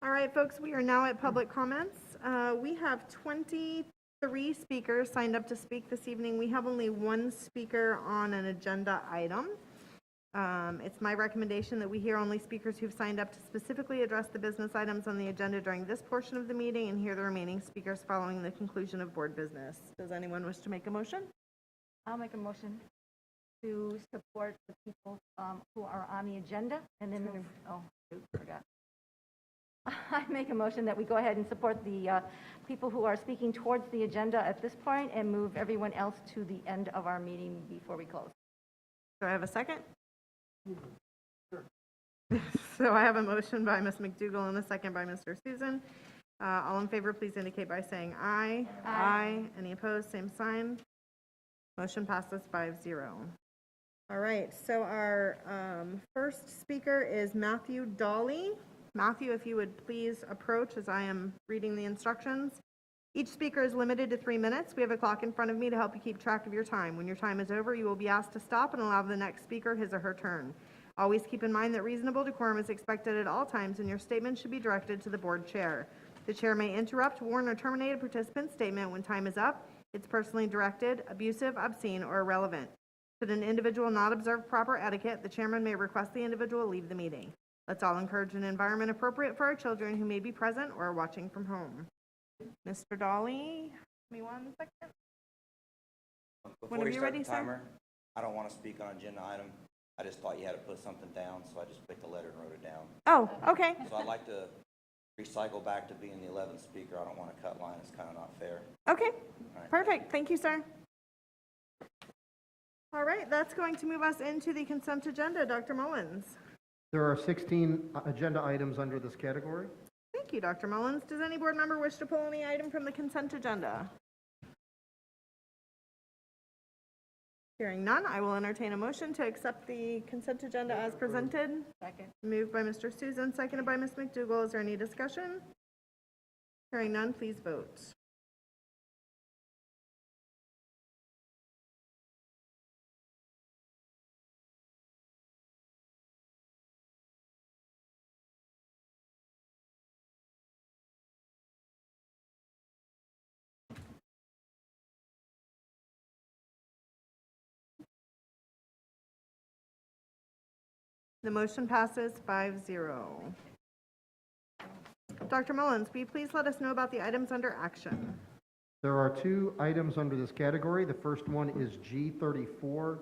All right, folks, we are now at public comments. We have 23 speakers signed up to speak this evening. We have only one speaker on an agenda item. It's my recommendation that we hear only speakers who've signed up to specifically address the business items on the agenda during this portion of the meeting and hear the remaining speakers following the conclusion of board business. Does anyone wish to make a motion? I'll make a motion to support the people who are on the agenda, and then, forgot. I make a motion that we go ahead and support the people who are speaking towards the agenda at this point and move everyone else to the end of our meeting before we close. Do I have a second? So I have a motion by Ms. McDougall and a second by Mr. Susan. All in favor, please indicate by saying aye. Aye. Any opposed, same sign. Motion passes 5-0. All right, so our first speaker is Matthew Dolly. Matthew, if you would please approach as I am reading the instructions. Each speaker is limited to 3 minutes. We have a clock in front of me to help you keep track of your time. When your time is over, you will be asked to stop and allow the next speaker his or her turn. Always keep in mind that reasonable decorum is expected at all times, and your statement should be directed to the board chair. The chair may interrupt, warn, or terminate a participant's statement when time is up. It's personally directed, abusive, obscene, or irrelevant. Should an individual not observe proper etiquette, the chairman may request the individual leave the meeting. Let's all encourage an environment appropriate for our children who may be present or are watching from home. Mr. Dolly, give me 1 second. Before Whenever you you're start ready, the sir. timer, I don't want to speak on agenda item. I just thought you had to put something down, so I just picked the letter and wrote it down. Oh, okay. So I'd like to recycle back to being the 11th speaker. I don't want to cut line. It's kind of not fair. Okay, All right. perfect. Thank you, sir. All right, that's going to move us into the consent agenda. Dr. Mullins. There are 16 agenda items under this category. Thank you, Dr. Mullins. Does any board member wish to pull any item from the consent agenda? Hearing none, I will entertain a motion to accept the consent agenda as presented. Second. Moved by Mr. Susan, seconded by Ms. McDougall. Is there any discussion? Hearing none, please vote. The motion passes 5-0. Dr. Mullins, will you please let us know about the items under action? There are 2 items under this category. The first one is G34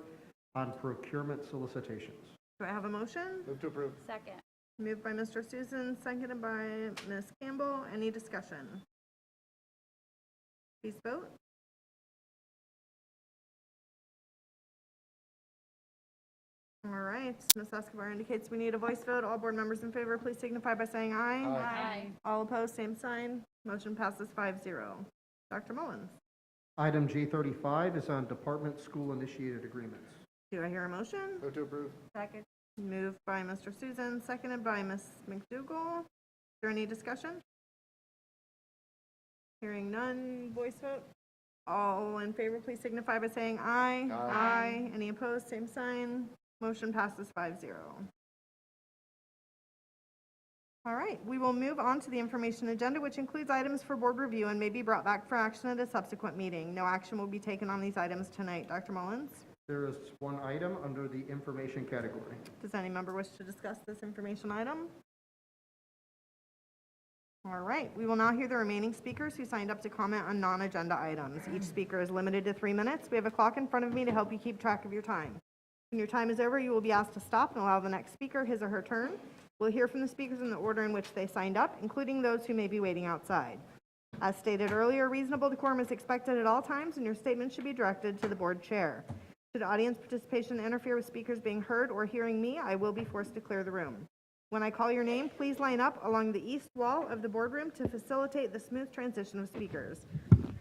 on procurement solicitations. Do I have a motion? Move to approve. Second. Moved by Mr. Susan, seconded by Ms. Campbell. Any discussion? Please vote. All right, Ms. Escobar indicates we need a voice vote. All board members in favor, please signify by saying aye. Aye. All opposed, same sign. Motion passes 5-0. Dr. Mullins, Item G35 is on department school-initiated agreements. do I hear a motion? Move to approve. Second. Moved by Mr. Susan, seconded by Ms. McDougall. Is there any discussion? Hearing none, voice vote. All in favor, please signify by saying aye. Aye. Any opposed, same sign. Motion passes 5-0. All right, we will move on to the information agenda, which includes items for board review and may be brought back for action at a subsequent meeting. No action will be taken on these items tonight. Dr. Mullins, There is one item under the information category. does any member wish to discuss this information item? All right, we will now hear the remaining speakers who signed up to comment on non-agenda items. Each speaker is limited to 3 minutes. We have a clock in front of me to help you keep track of your time. When your time is over, you will be asked to stop and allow the next speaker his or her turn. We'll hear from the speakers in the order in which they signed up, including those who may be waiting outside. As stated earlier, reasonable decorum is expected at all times, and your statement should be directed to the board chair. Should audience participation interfere with speakers being heard or hearing me, I will be forced to clear the room. When I call your name, please line up along the east wall of the boardroom to facilitate the smooth transition of speakers.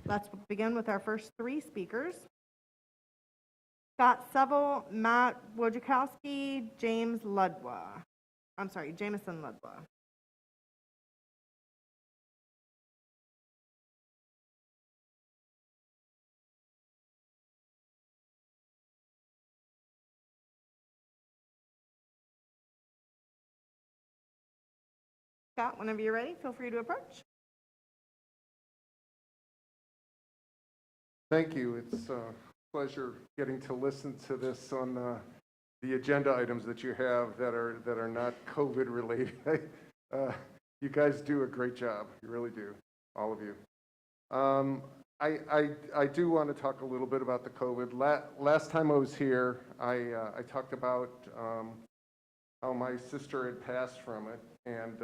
Let's begin with our first 3 speakers. Scott Seville, Matt Wojciechowski, Jamison Ludwa. Scott, whenever you're ready, feel free to approach. Thank you. It's a pleasure getting to listen to this on the agenda items that you have that are not COVID related. You guys do a great job. You really do, all of you. I do want to talk a little bit about the COVID. Last time I was here, I talked about how my sister had passed from it, and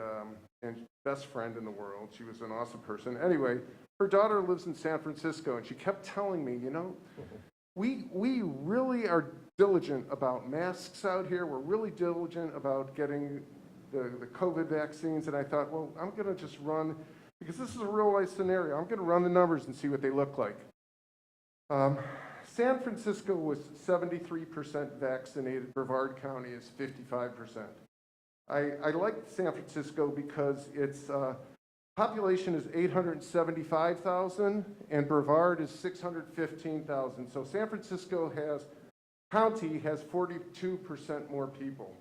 best friend in the world. She was an awesome person. Anyway, her daughter lives in San Francisco, and she kept telling me, you know, we really are diligent about masks out here. We're really diligent about getting the COVID vaccines. And I thought, well, I'm going to just run, because this is a real life scenario. I'm going to run the numbers and see what they look like. San Francisco was 73% vaccinated. Brevard County is 55%. I like San Francisco because its population is 875,000 and Brevard is 615,000. So San Francisco county has 42% more people.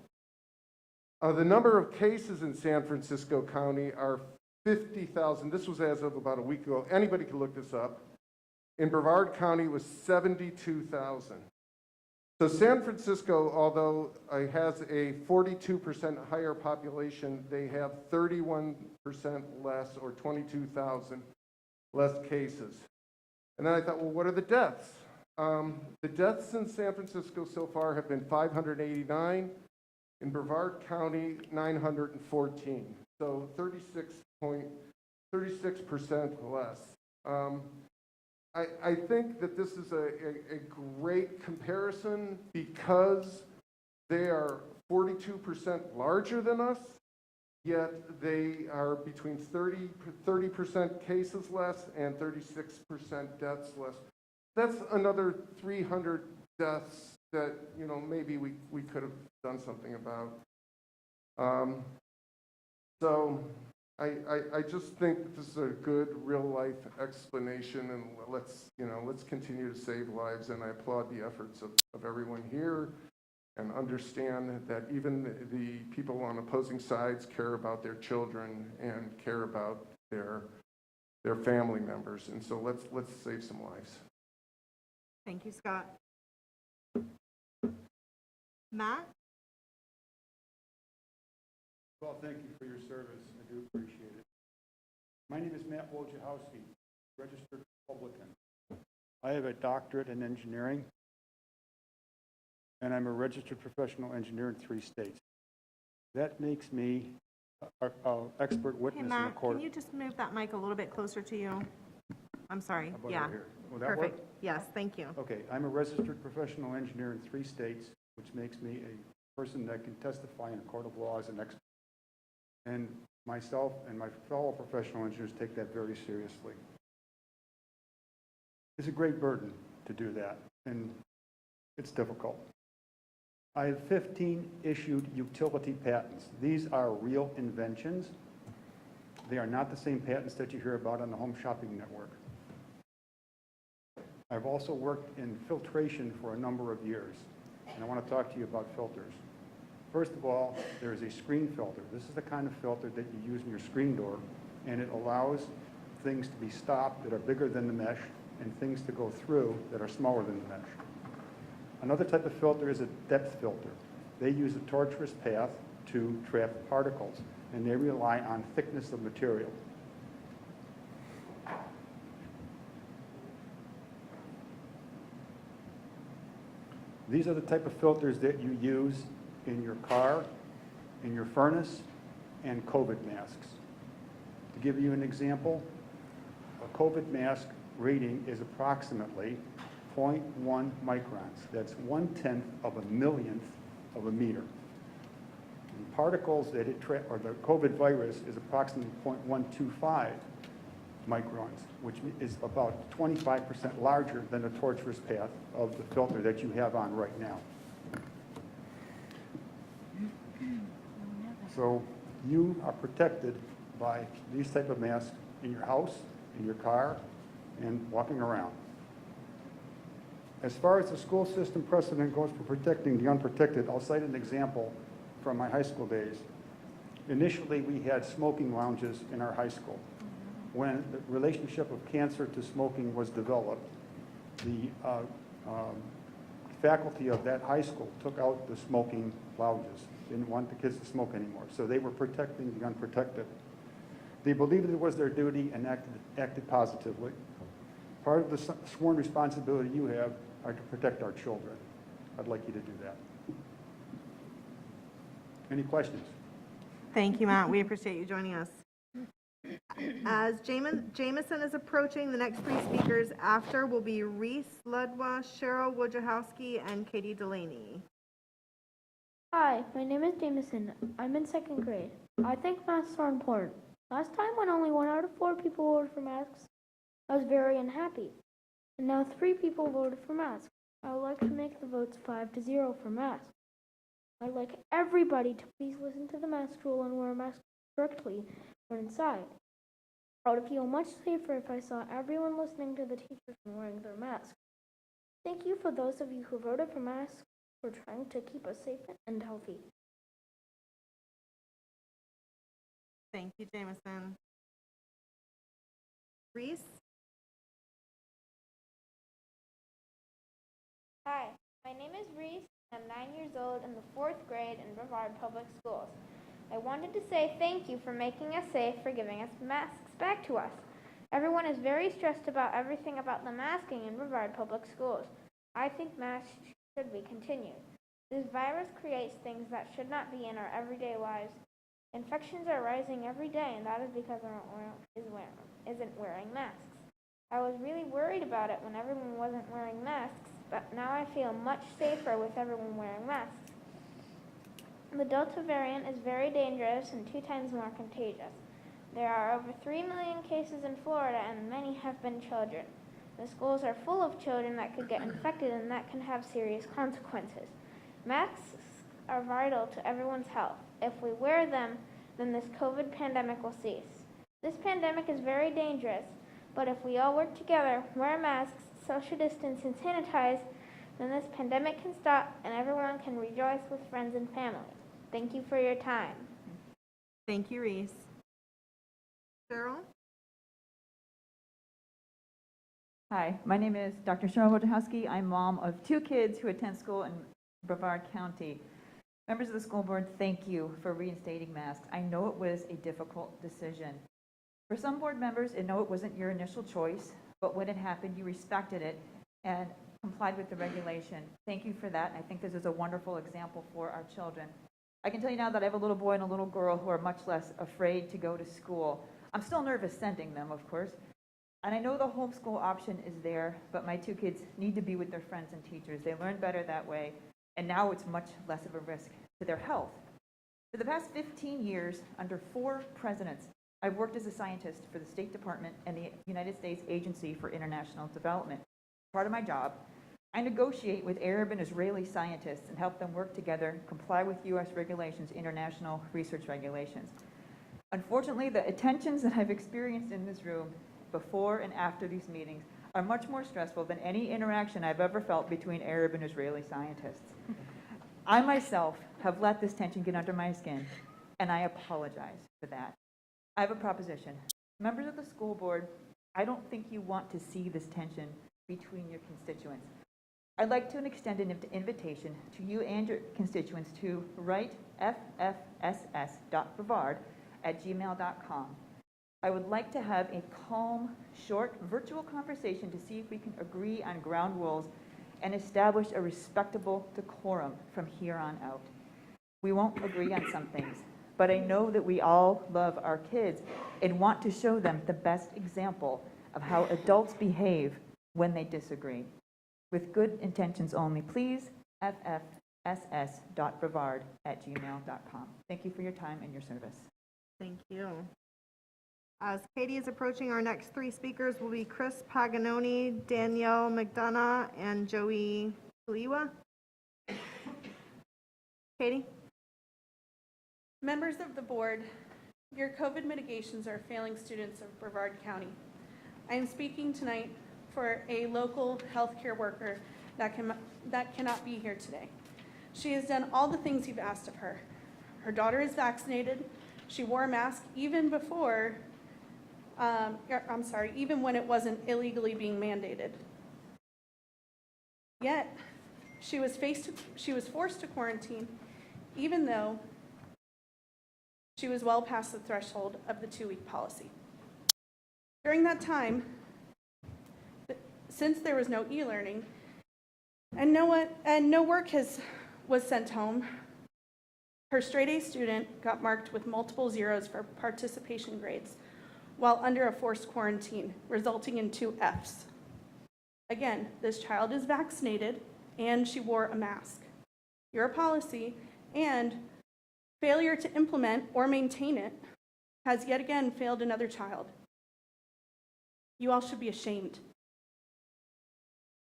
The number of cases in San Francisco County are 50,000. This was as of about a week ago. Anybody can look this up. In Brevard County was 72,000. So San Francisco, although it has a 42% higher population, they have 31% less, or 22,000 less cases. And then I thought, well, what are the deaths? The deaths in San Francisco so far have been 589. In Brevard County, 914. So 36% less. I think that this is a great comparison because they are 42% larger than us, yet they are between 30% cases less and 36% deaths less. That's another 300 deaths that, you know, maybe we could have done something about. So I just think this is a good real life explanation, and let's continue to save lives. And I applaud the efforts of everyone here, and understand that even the people on opposing sides care about their children and care about their family members. And so let's save some lives. Thank you, Scott. Matt? all, thank you for your service. I do appreciate it. My name is Matt Wojciechowski, registered Republican. I have a doctorate in engineering, and I'm a registered professional engineer in 3 states. That makes me an expert Hey, witness in the Matt, court. can you just move that mic a little bit closer to you? I'm sorry. How about Yeah. over here? Will that work? Perfect. Yes, thank you. Okay, I'm a registered professional engineer in 3 states, which makes me a person that can testify in a court of law as an expert. And myself and my fellow professional engineers take that very seriously. It's a great burden to do that, and it's difficult. I have 15 issued utility patents. These are real inventions. They are not the same patents that you hear about on the Home Shopping Network. I've also worked in filtration for a number of years, and I want to talk to you about filters. First of all, there is a screen filter. This is the kind of filter that you use in your screen door, and it allows things to be stopped that are bigger than the mesh and things to go through that are smaller than the mesh. Another type of filter is a depth filter. They use a tortuous path to trap particles, and they rely on thickness of material. These are the type of filters that you use in your car, in your furnace, and COVID masks. To give you an example, a COVID mask reading is approximately 0.1 microns. That's 1/10 of a millionth of a meter. And particles that it or the COVID virus is approximately 0.125 microns, which is about 25% larger than the tortuous path of the filter that you have on right now. So you are protected by these type of masks in your house, in your car, and walking around. As far as the school system precedent goes for protecting the unprotected, I'll cite an example from my high school days. Initially, we had smoking lounges in our high school. When the relationship of cancer to smoking was developed, the faculty of that high school took out the smoking lounges, didn't want the kids to smoke anymore, so they were protecting the unprotected. They believed it was their duty and acted positively. Part of the sworn responsibility you have are to protect our children. I'd like you to do that. Any questions? Thank you, Matt. We appreciate you joining us. As Jamison is approaching, the next 3 speakers after will be Rhys, Ludwa, Cheryl Wojciechowski, and Katie Delaney. Hi, my name is Jamison. I'm in 2nd grade. I think masks are important. Last time when only 1 out of 4 people voted for masks, I was very unhappy. And now 3 people voted for masks. I would like to make the votes 5-0 for masks. I'd like everybody to please listen to the mask rule and wear a mask correctly when inside. I would feel much safer if I saw everyone listening to the teachers and wearing their masks. Thank you for those of you who voted for masks for trying to keep us safe and healthy. Thank you, Jamison. Rhys? Hi, my name is Rhys. I'm 9 years old in the 4th grade in Brevard Public Schools. I wanted to say thank you for making us safe, for giving us masks back to us. Everyone is very stressed about everything about the masking in Brevard Public Schools. I think masks should be continued. This virus creates things that should not be in our everyday lives. Infections are rising every day, and that is because everyone isn't wearing masks. I was really worried about it when everyone wasn't wearing masks, but now I feel much safer with everyone wearing masks. The Delta variant is very dangerous and 2 times more contagious. There are over 3 million cases in Florida, and many have been children. The schools are full of children that could get infected, and that can have serious consequences. Masks are vital to everyone's health. If we wear them, then this COVID pandemic will cease. This pandemic is very dangerous, but if we all work together, wear masks, social distance, and sanitize, then this pandemic can stop and everyone can rejoice with friends and family. Thank you for your time. Thank you, Rhys. Cheryl? Hi, my name is Dr. Cheryl Wojciechowski. I'm mom of 2 kids who attend school in Brevard County. Members of the school board, thank you for reinstating masks. I know it was a difficult decision. For some board members, I know it wasn't your initial choice, but when it happened, you respected it and complied with the regulation. Thank you for that. I think this is a wonderful example for our children. I can tell you now that I have a little boy and a little girl who are much less afraid to go to school. I'm still nervous sending them, of course. And I know the homeschool option is there, but my two kids need to be with their friends and teachers. They learn better that way, and now it's much less of a risk to their health. For the past 15 years, under 4 presidents, I've worked as a scientist for the State Department and the United States Agency for International Development. Part of my job, I negotiate with Arab and Israeli scientists and help them work together, comply with U.S. regulations, international research regulations. Unfortunately, the attentions that I've experienced in this room before and after these meetings are much more stressful than any interaction I've ever felt between Arab and Israeli scientists. I myself have let this tension get under my skin, and I apologize for that. I have a proposition. Members of the school board, I don't think you want to see this tension between your constituents. I'd like to extend an invitation to you and your constituents to write ffss.brevard@gmail.com. I would like to have a calm, short, virtual conversation to see if we can agree on ground rules and establish a respectable decorum from here on out. We won't agree on some things, but I know that we all love our kids and want to show them the best example of how adults behave when they disagree. With good intentions only, please, ffss.brevard@gmail.com. Thank you for your time and your service. Thank you. As Katie is approaching, our next 3 speakers will be Chris Paganoni, Danielle McDonough, and Joey Kaliwa. Katie? Members of the board, your COVID mitigations are failing students of Brevard County. I am speaking tonight for a local healthcare worker that cannot be here today. She has done all the things you've asked of her. Her daughter is vaccinated. She wore a mask even before, even when it wasn't illegally being mandated. Yet, she was forced to quarantine, even though she was well past the threshold of the 2-week policy. During that time, since there was no e-learning and no work was sent home, her straight A student got marked with multiple zeros for participation grades while under a forced quarantine, resulting in 2 Fs. Again, this child is vaccinated and she wore a mask. Your policy and failure to implement or maintain it has yet again failed another child. You all should be ashamed.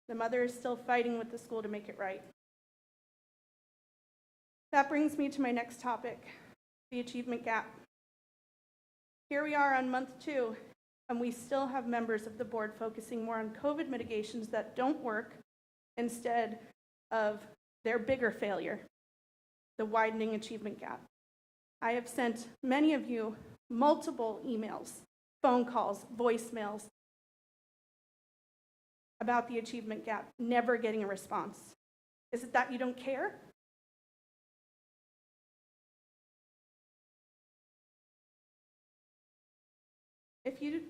The mother is still fighting with the school to make it right. That brings me to my next topic, the achievement gap. Here we are on month 2, and we still have members of the board focusing more on COVID mitigations that don't work instead of their bigger failure, the widening achievement gap. I have sent many of you multiple emails, phone calls, voicemails about the achievement gap, never getting a response. Is it that you don't care?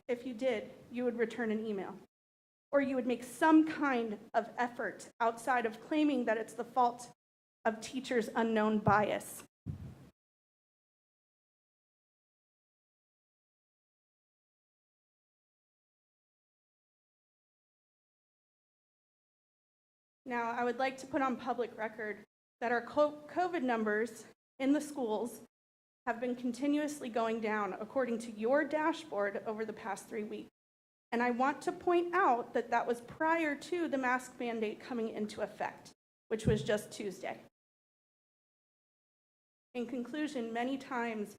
If you did, you would return an email, or you would make some kind of effort outside of claiming that it's the fault of teachers' unknown bias. Now, I would like to put on public record that our COVID numbers in the schools have been continuously going down according to your dashboard over the past 3 weeks. And I want to point out that that was prior to the mask mandate coming into effect, which was just Tuesday. In conclusion, many times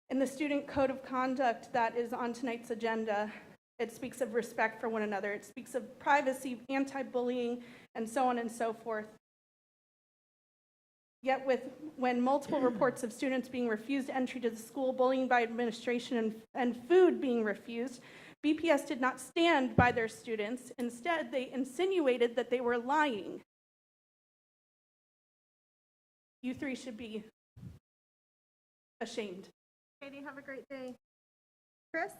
in the student code of conduct that is on tonight's agenda, it speaks of respect for one another. It speaks of privacy, anti-bullying, and so on and so forth. Yet when multiple reports of students being refused entry to the school, bullying by administration, and food being refused, BPS did not stand by their students. Instead, they insinuated that they were lying. You three should be ashamed. Katie, have a great day. Chris?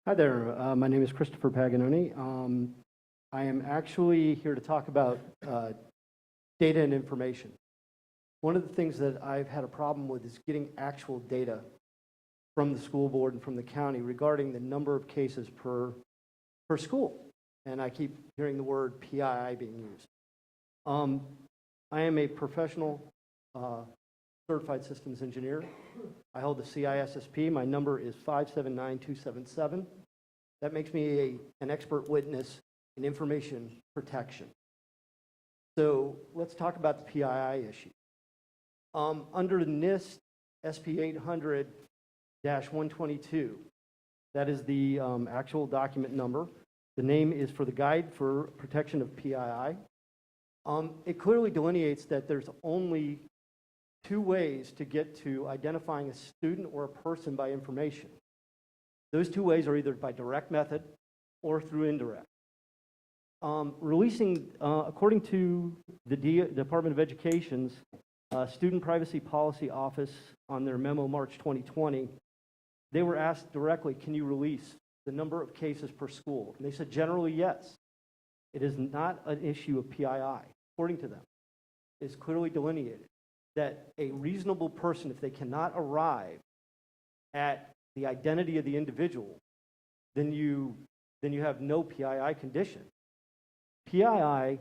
Hi there. My name is Christopher Paganoni. I am actually here to talk about data and information. One of the things that I've had a problem with is getting actual data from the school board and from the county regarding the number of cases per school. And I keep hearing the word PII being used. I am a professional certified systems engineer. I hold the CISSP. My number is 579277. That makes me an expert witness in information protection. So let's talk about the PII issue. Under the NIST SP 800-122, that is the actual document number. The name is for the Guide for Protection of PII. It clearly delineates that there's only 2 ways to get to identifying a student or a person by information. Those 2 ways are either by direct method or through indirect. Releasing, according to the Department of Education's Student Privacy Policy Office on their memo March 2020, they were asked directly, can you release the number of cases per school? And they said generally yes. It is not an issue of PII, according to them. It's clearly delineated that a reasonable person, if they cannot arrive at the identity of the individual, then you have no PII condition. PII,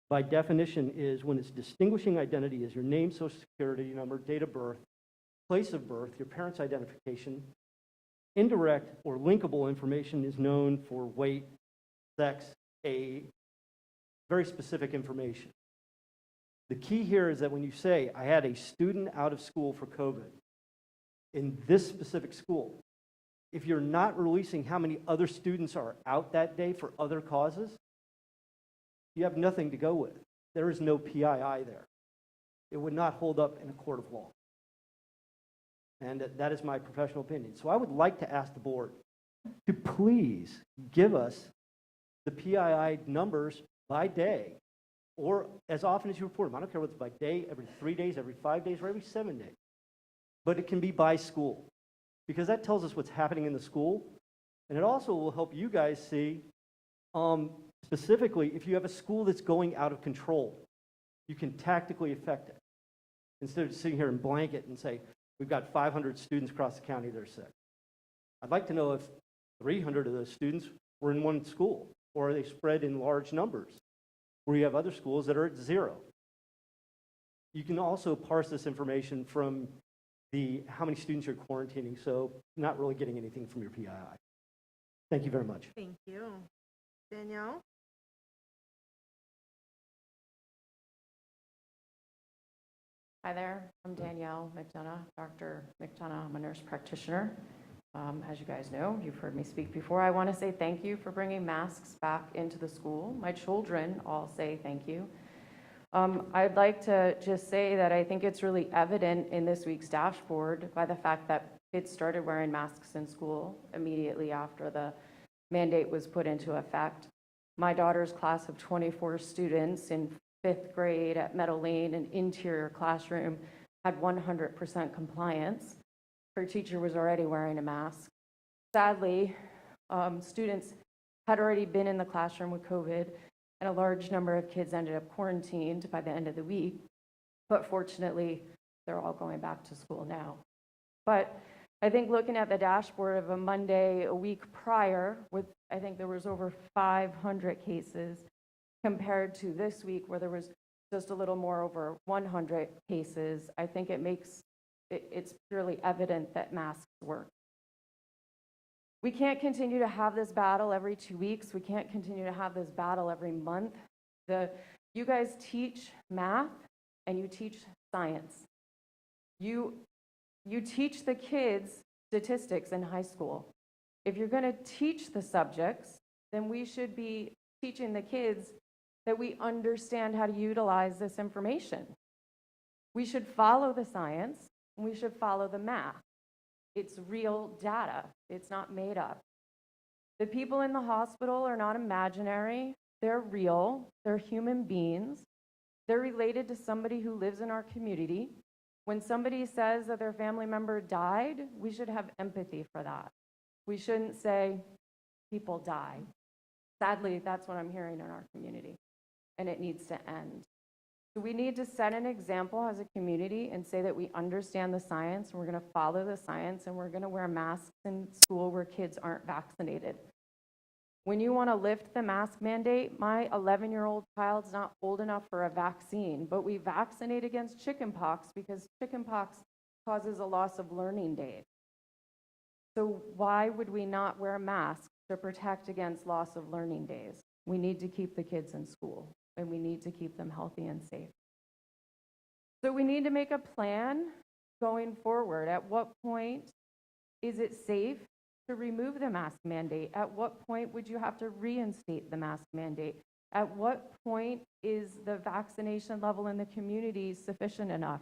by definition, is when its distinguishing identity is your name, social security number, date of birth, place of birth, your parents' identification. Indirect or linkable information is known for weight, sex, age, very specific information. The key here is that when you say, I had a student out of school for COVID in this specific school, if you're not releasing how many other students are out that day for other causes, you have nothing to go with. There is no PII there. It would not hold up in a court of law. And that is my professional opinion. So I would like to ask the board to please give us the PII numbers by day, or as often as you report them. I don't care whether it's by day, every 3 days, every 5 days, or every 7 days. But it can be by school, because that tells us what's happening in the school. And it also will help you guys see, specifically, if you have a school that's going out of control, you can tactically affect it. Instead of sitting here and blanket and say, we've got 500 students across the county that are sick. I'd like to know if 300 of those students were in one school, or are they spread in large numbers, where you have other schools that are at 0. You can also parse this information from how many students you're quarantining, so not really getting anything from your PII. Thank you very much. Thank you. Danielle? Hi there, I'm Danielle McDonough, Dr. McDonough. I'm a nurse practitioner. As you guys know, you've heard me speak before. I want to say thank you for bringing masks back into the school. My children all say thank you. I'd like to just say that I think it's really evident in this week's dashboard by the fact that kids started wearing masks in school immediately after the mandate was put into effect. My daughter's class of 24 students in 5th grade at Meadow Lane, an interior classroom, had 100% compliance. Her teacher was already wearing a mask. Sadly, students had already been in the classroom with COVID, and a large number of kids ended up quarantined by the end of the week. But fortunately, they're all going back to school now. But I think looking at the dashboard of a Monday a week prior, I think there was over 500 cases, compared to this week where there was just a little more over 100 cases, I think it's purely evident that masks work. We can't continue to have this battle every 2 weeks. We can't continue to have this battle every month. You guys teach math and you teach science. You teach the kids statistics in high school. If you're going to teach the subjects, then we should be teaching the kids that we understand how to utilize this information. We should follow the science, and we should follow the math. It's real data. It's not made up. The people in the hospital are not imaginary. They're real. They're human beings. They're related to somebody who lives in our community. When somebody says that their family member died, we should have empathy for that. We shouldn't say people die. Sadly, that's what I'm hearing in our community, and it needs to end. So we need to set an example as a community and say that we understand the science, and we're going to follow the science, and we're going to wear masks in school where kids aren't vaccinated. When you want to lift the mask mandate, my 11-year-old child's not old enough for a vaccine, but we vaccinate against chickenpox because chickenpox causes a loss of learning days. So why would we not wear masks to protect against loss of learning days? We need to keep the kids in school, and we need to keep them healthy and safe. So we need to make a plan going forward. At what point is it safe to remove the mask mandate? At what point would you have to reinstate the mask mandate? At what point is the vaccination level in the community sufficient enough?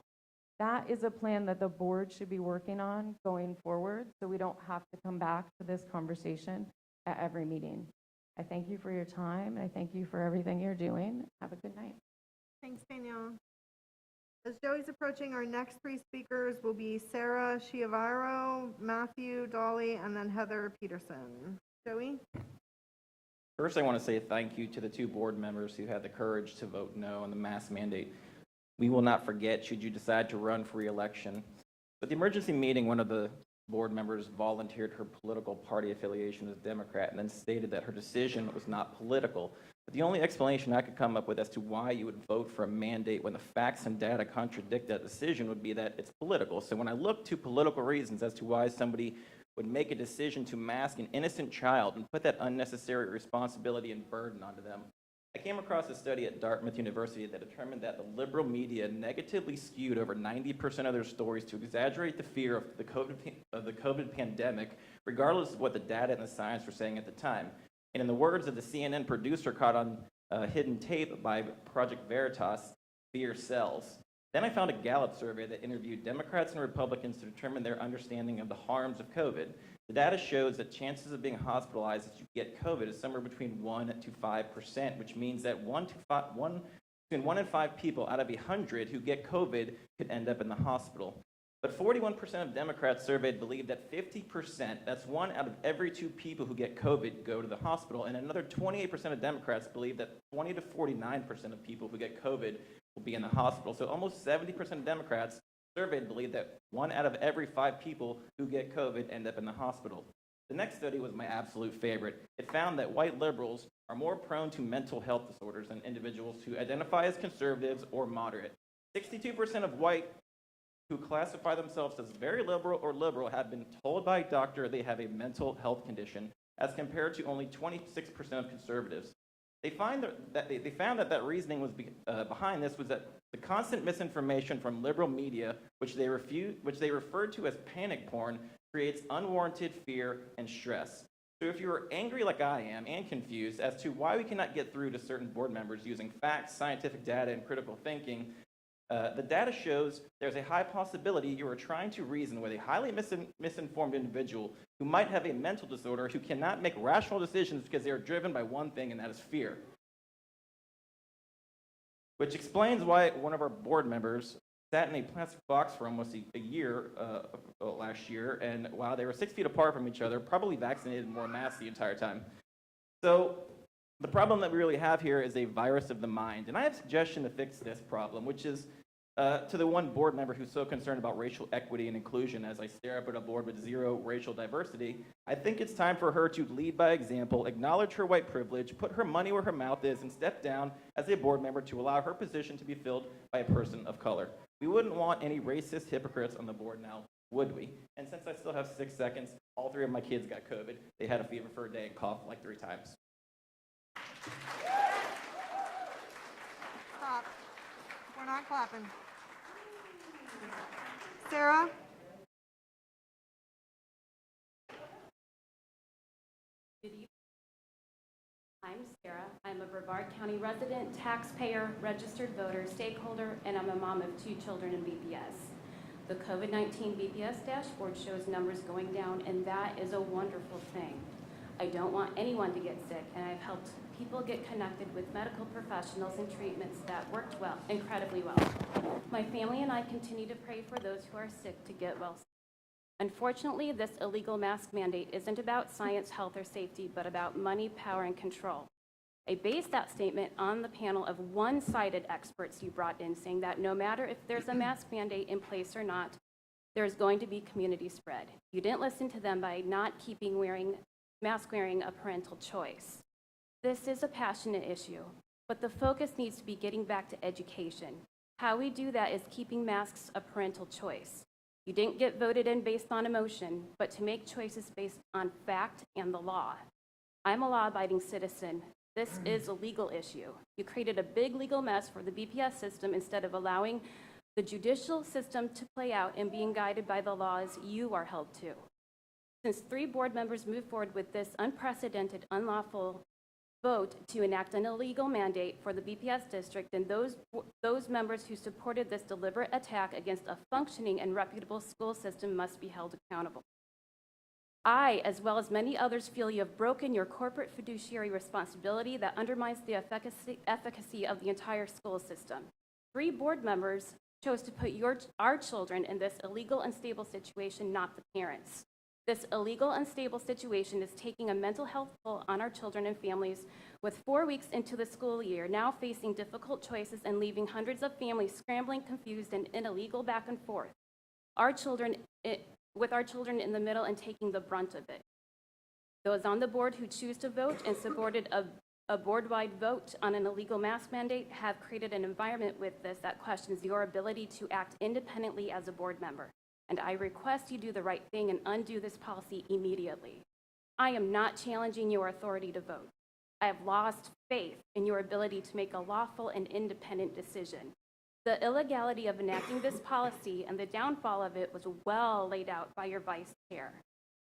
That is a plan that the board should be working on going forward, so we don't have to come back to this conversation at every meeting. I thank you for your time, and I thank you for everything you're doing. Have a good night. Thanks, Danielle. As Joey's approaching, our next three speakers will be Sarah Chiavaro, Matthew Dolly, and then Heather Peterson. Joey? First, I want to say thank you to the two board members who had the courage to vote no on the mask mandate. We will not forget should you decide to run for re-election. At the emergency meeting, one of the board members volunteered her political party affiliation as Democrat and then stated that her decision was not political. But the only explanation I could come up with as to why you would vote for a mandate when the facts and data contradict that decision would be that it's political. So when I look to political reasons as to why somebody would make a decision to mask an innocent child and put that unnecessary responsibility and burden onto them, I came across a study at Dartmouth University that determined that the liberal media negatively skewed over 90% of their stories to exaggerate the fear of the COVID pandemic, regardless of what the data and the science were saying at the time. And in the words of the CNN producer caught on hidden tape by Project Veritas, fear sells. Then I found a Gallup survey that interviewed Democrats and Republicans to determine their understanding of the harms of COVID. The data shows that chances of being hospitalized as you get COVID is somewhere between 1 to 5%, which means that between 1 and 5 people out of 100 who get COVID could end up in the hospital. But 41% of Democrats surveyed believe that 50%, that's 1 out of every 2 people who get COVID, go to the hospital. And another 28% of Democrats believe that 20 to 49% of people who get COVID will be in the hospital. So almost 70% of Democrats surveyed believe that 1 out of every 5 people who get COVID end up in the hospital. The next study was my absolute favorite. It found that white liberals are more prone to mental health disorders than individuals who identify as conservatives or moderate. 62% of white who classify themselves as very liberal or liberal have been told by a doctor they have a mental health condition, as compared to only 26% of conservatives. They found that reasoning was behind this was that the constant misinformation from liberal media, which they referred to as panic porn, creates unwarranted fear and stress. So if you're angry like I am and confused as to why we cannot get through to certain board members using facts, scientific data, and critical thinking, the data shows there's a high possibility you are trying to reason with a highly misinformed individual who might have a mental disorder who cannot make rational decisions because they are driven by one thing, and that is fear. Which explains why one of our board members sat in a plastic box for almost a year last year, and while they were 6 feet apart from each other, probably vaccinated and wore masks the entire time. So the problem that we really have here is a virus of the mind, and I have a suggestion to fix this problem, which is to the one board member who's so concerned about racial equity and inclusion as I stare up at a board with 0 racial diversity. I think it's time for her to lead by example, acknowledge her white privilege, put her money where her mouth is, and step down as a board member to allow her position to be filled by a person of color. We wouldn't want any racist hypocrites on the board now, would we? And since I still have 6 seconds, all 3 of my kids got COVID. They had a fever for a day and coughed like 3 times. Stop. We're not clapping. Sarah? Good evening. I'm Sarah. I'm a Brevard County resident, taxpayer, registered voter, stakeholder, and I'm a mom of 2 children in BPS. The COVID-19 BPS dashboard shows numbers going down, and that is a wonderful thing. I don't want anyone to get sick, and I've helped people get connected with medical professionals and treatments that worked well, incredibly well. My family and I continue to pray for those who are sick to get well. Unfortunately, this illegal mask mandate isn't about science, health, or safety, but about money, power, and control. I based that statement on the panel of one-sided experts you brought in, saying that no matter if there's a mask mandate in place or not, there's going to be community spread. You didn't listen to them by not keeping mask wearing a parental choice. This is a passionate issue, but the focus needs to be getting back to education. How we do that is keeping masks a parental choice. You didn't get voted in based on emotion, but to make choices based on fact and the law. I'm a law-abiding citizen. This is a legal issue. You created a big legal mess for the BPS system instead of allowing the judicial system to play out and being guided by the laws you are held to. Since 3 board members moved forward with this unprecedented, unlawful vote to enact an illegal mandate for the BPS district, and those members who supported this deliberate attack against a functioning and reputable school system must be held accountable. I, as well as many others, feel you have broken your corporate fiduciary responsibility that undermines the efficacy of the entire school system. 3 board members chose to put our children in this illegal, unstable situation, not the parents. This illegal, unstable situation is taking a mental health toll on our children and families, with 4 weeks into the school year, now facing difficult choices and leaving hundreds of families scrambling, confused, and in illegal back and forth. With our children in the middle and taking the brunt of it. Those on the board who choose to vote and supported a board-wide vote on an illegal mask mandate have created an environment with this that questions your ability to act independently as a board member. And I request you do the right thing and undo this policy immediately. I am not challenging your authority to vote. I have lost faith in your ability to make a lawful and independent decision. The illegality of enacting this policy and the downfall of it was well laid out by your vice chair.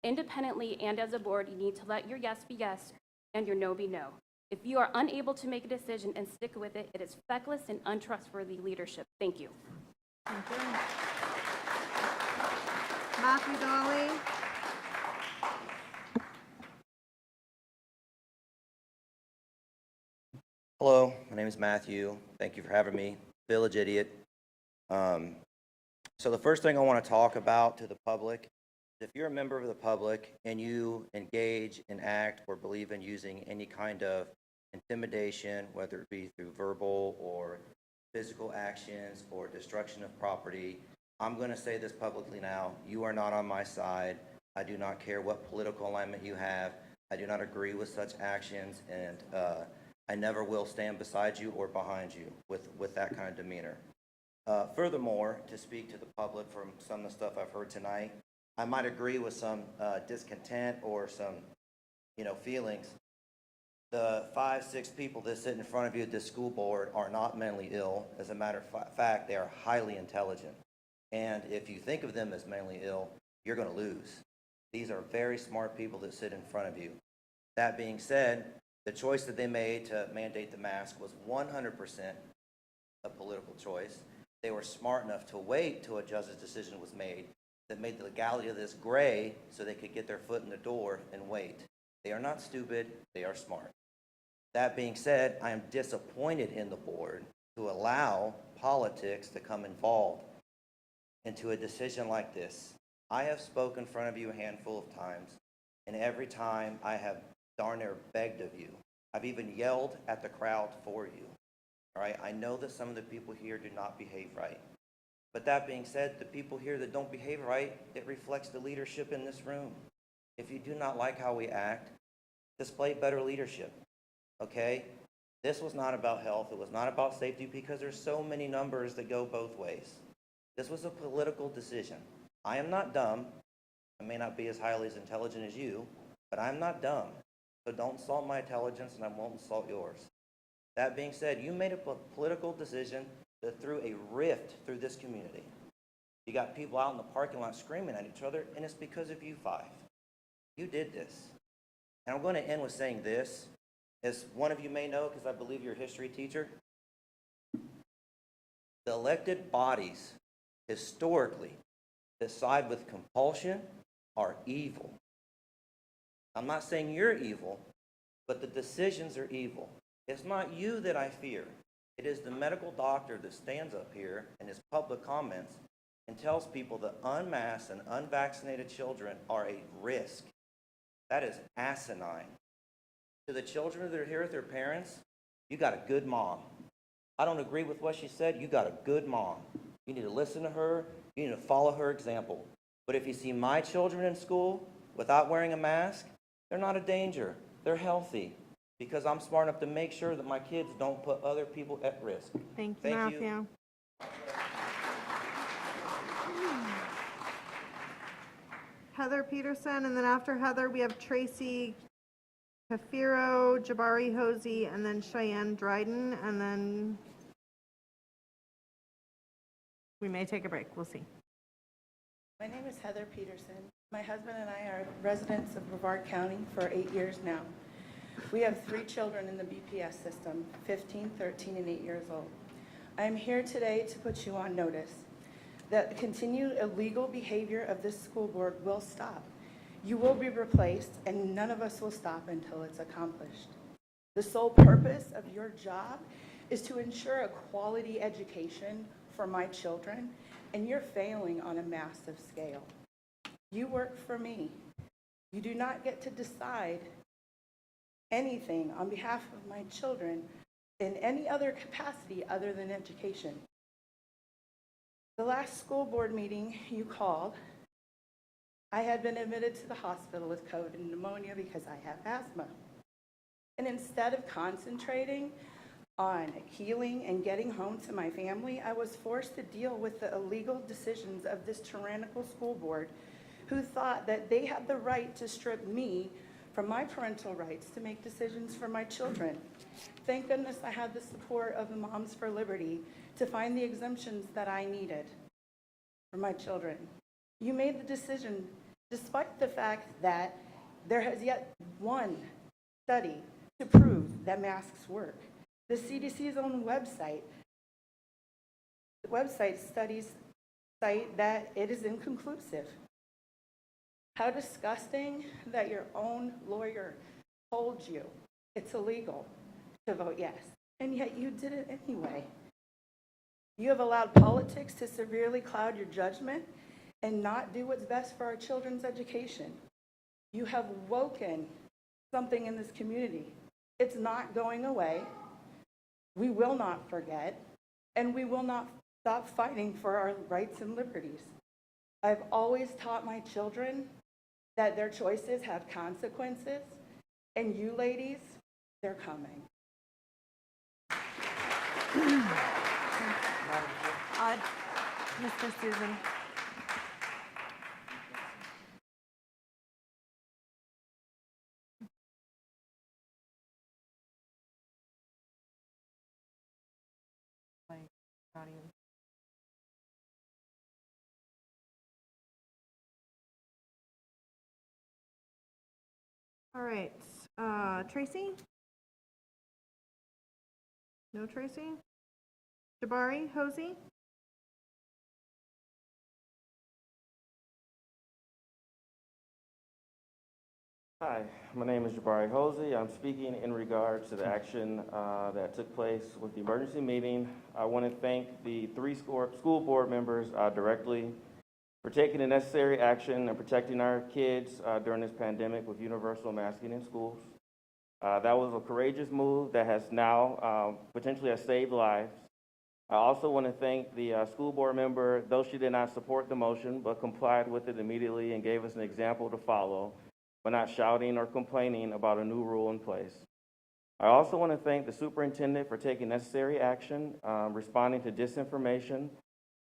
Independently and as a board, you need to let your yes be yes and your no be no. If you are unable to make a decision and stick with it, it is feckless and untrustworthy leadership. Thank you. Thank you. Matthew Dolly. Hello, my name is Matthew. Thank you for having me. Village idiot. So the first thing I want to talk about to the public, if you're a member of the public and you engage and act or believe in using any kind of intimidation, whether it be through verbal or physical actions or destruction of property, I'm going to say this publicly now. You are not on my side. I do not care what political alignment you have. I do not agree with such actions, and I never will stand beside you or behind you with that kind of demeanor. Furthermore, to speak to the public from some of the stuff I've heard tonight, I might agree with some discontent or some, feelings. The 5, 6 people that sit in front of you at this school board are not mentally ill. As a matter of fact, they are highly intelligent. And if you think of them as mentally ill, you're going to lose. These are very smart people that sit in front of you. That being said, the choice that they made to mandate the mask was 100% a political choice. They were smart enough to wait till a judge's decision was made that made the legality of this gray so they could get their foot in the door and wait. They are not stupid, they are smart. That being said, I am disappointed in the board to allow politics to come involved into a decision like this. I have spoken in front of you a handful of times, and every time I have darn near begged of you. I've even yelled at the crowd for you. All right, I know that some of the people here do not behave right. But that being said, the people here that don't behave right, it reflects the leadership in this room. If you do not like how we act, display better leadership, okay? This was not about health. It was not about safety because there's so many numbers that go both ways. This was a political decision. I am not dumb. I may not be as highly as intelligent as you, but I'm not dumb. So don't insult my intelligence and I won't insult yours. That being said, you made a political decision that threw a rift through this community. You got people out in the parking lot screaming at each other, and it's because of you 5. You did this. And I'm going to end with saying this. As one of you may know, because I believe you're a history teacher, the elected bodies historically that side with compulsion are evil. I'm not saying you're evil, but the decisions are evil. It's not you that I fear. It is the medical doctor that stands up here in his public comments and tells people that unmasked and unvaccinated children are a risk. That is asinine. To the children that are here with their parents, you got a good mom. I don't agree with what she said. You got a good mom. You need to listen to her. You need to follow her example. But if you see my children in school without wearing a mask, they're not a danger. They're healthy because I'm smart enough to make sure that my kids don't put other people at risk. Thank you, Matthew. Heather Peterson, and then after Heather, we have Tracy Kafiro, Jabari Hosey, and then Cheyenne Dryden, and then we may take a break. We'll see. My name is Heather Peterson. My husband and I are residents of Brevard County for 8 years now. We have 3 children in the BPS system, 15, 13, and 8 years old. I am here today to put you on notice that the continued illegal behavior of this school board will stop. You will be replaced, and none of us will stop until it's accomplished. The sole purpose of your job is to ensure a quality education for my children, and you're failing on a massive scale. You work for me. You do not get to decide anything on behalf of my children in any other capacity other than education. The last school board meeting you called, I had been admitted to the hospital with COVID and pneumonia because I have asthma. And instead of concentrating on healing and getting home to my family, I was forced to deal with the illegal decisions of this tyrannical school board who thought that they had the right to strip me from my parental rights to make decisions for my children. Thank goodness I had the support of the Moms for Liberty to find the exemptions that I needed for my children. You made the decision despite the fact that there has yet one study to prove that masks work. The CDC's own website, studies cite that it is inconclusive. How disgusting that your own lawyer told you it's illegal to vote yes, and yet you did it anyway. You have allowed politics to severely cloud your judgment and not do what's best for our children's education. You have woken something in this community. It's not going away. We will not forget, and we will not stop fighting for our rights and liberties. I've always taught my children that their choices have consequences, and you ladies, they're coming. Mr. Susan. All right, Tracy? No Tracy? Jabari Hosey? Hi, my name is Jabari Hosey. I'm speaking in regards to the action that took place with the emergency meeting. I want to thank the 3 school board members directly for taking the necessary action and protecting our kids during this pandemic with universal masking in schools. That was a courageous move that has now potentially has saved lives. I also want to thank the school board member, though she did not support the motion, but complied with it immediately and gave us an example to follow, but not shouting or complaining about a new rule in place. I also want to thank the superintendent for taking necessary action, responding to disinformation,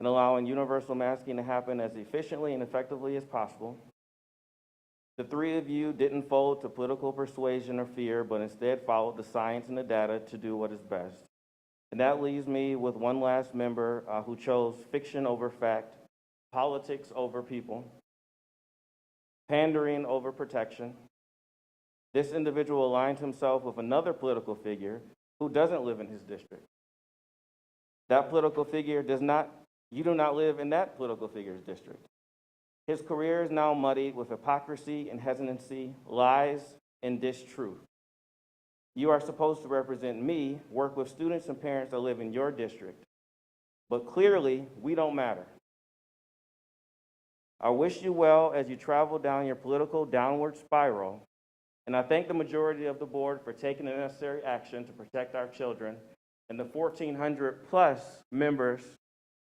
and allowing universal masking to happen as efficiently and effectively as possible. The 3 of you didn't fold to political persuasion or fear, but instead followed the science and the data to do what is best. And that leaves me with one last member who chose fiction over fact, politics over people, pandering over protection. This individual aligned himself with another political figure who doesn't live in his district. That political figure you do not live in that political figure's district. His career is now muddied with hypocrisy and hesitancy, lies, and distruth. You are supposed to represent me, work with students and parents that live in your district, but clearly we don't matter. I wish you well as you travel down your political downward spiral, and I thank the majority of the board for taking the necessary action to protect our children and the 1,400 plus members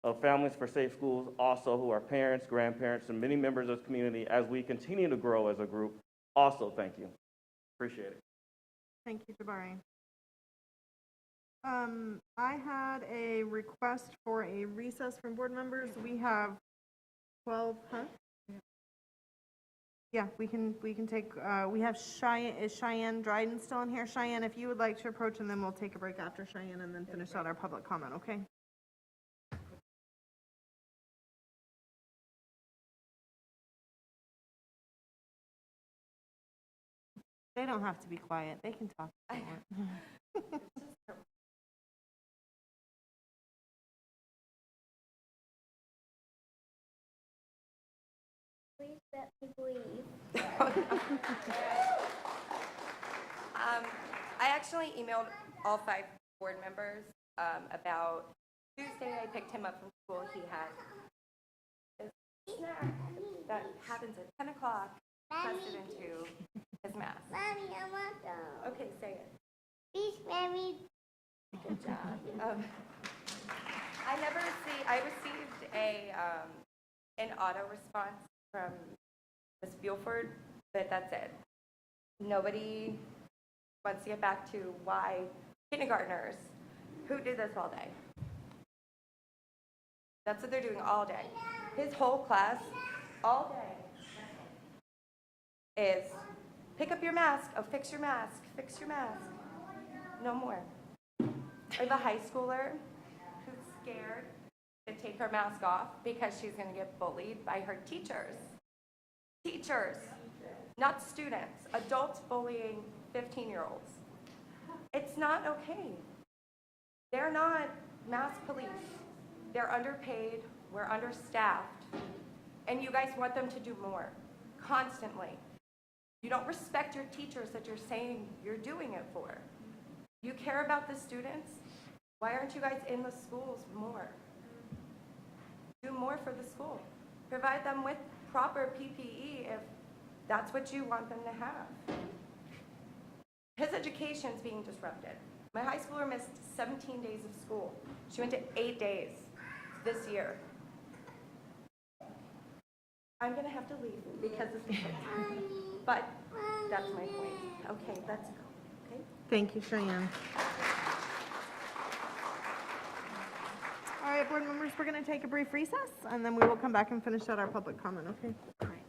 of Families for Safe Schools also who are parents, grandparents, and many members of the community as we continue to grow as a group. Also, thank you. Appreciate it. Thank you, Jabari. I had a request for a recess from board members. We have 12, huh? Yeah, we can take, we have Cheyenne, is Cheyenne Dryden still in here? Cheyenne, if you would like to approach, and then we'll take a break after Cheyenne and then finish out our public comment, okay? They don't have to be quiet. They can talk if they want. Please let me believe. I actually emailed all 5 board members about Tuesday. I picked him up from school. He had a snack that happens at 10 o'clock pressed it into his mask. Mommy, I want them. Okay, say it. Please, Mommy. Good job. I received an auto response from Ms. Bulford, but that's it. Nobody wants to get back to why kindergartners who do this all day. That's what they're doing all day. His whole class all day is pick up your mask, oh, fix your mask, fix your mask. No more. I have a high schooler who's scared to take her mask off because she's going to get bullied by her teachers. Teachers, not students. Adults bullying 15-year-olds. It's not okay. They're not mask police. They're underpaid. We're understaffed. And you guys want them to do more, constantly. You don't respect your teachers that you're saying you're doing it for. You care about the students? Why aren't you guys in the schools more? Do more for the school. Provide them with proper PPE if that's what you want them to have. His education's being disrupted. My high schooler missed 17 days of school. She went to 8 days this year. I'm gonna have to leave because of the but that's my point. Okay, let's go. Okay. Thank you, Cheyenne. All right, board members, we're going to take a brief recess, and then we will come back and finish out our public comment, okay? All right.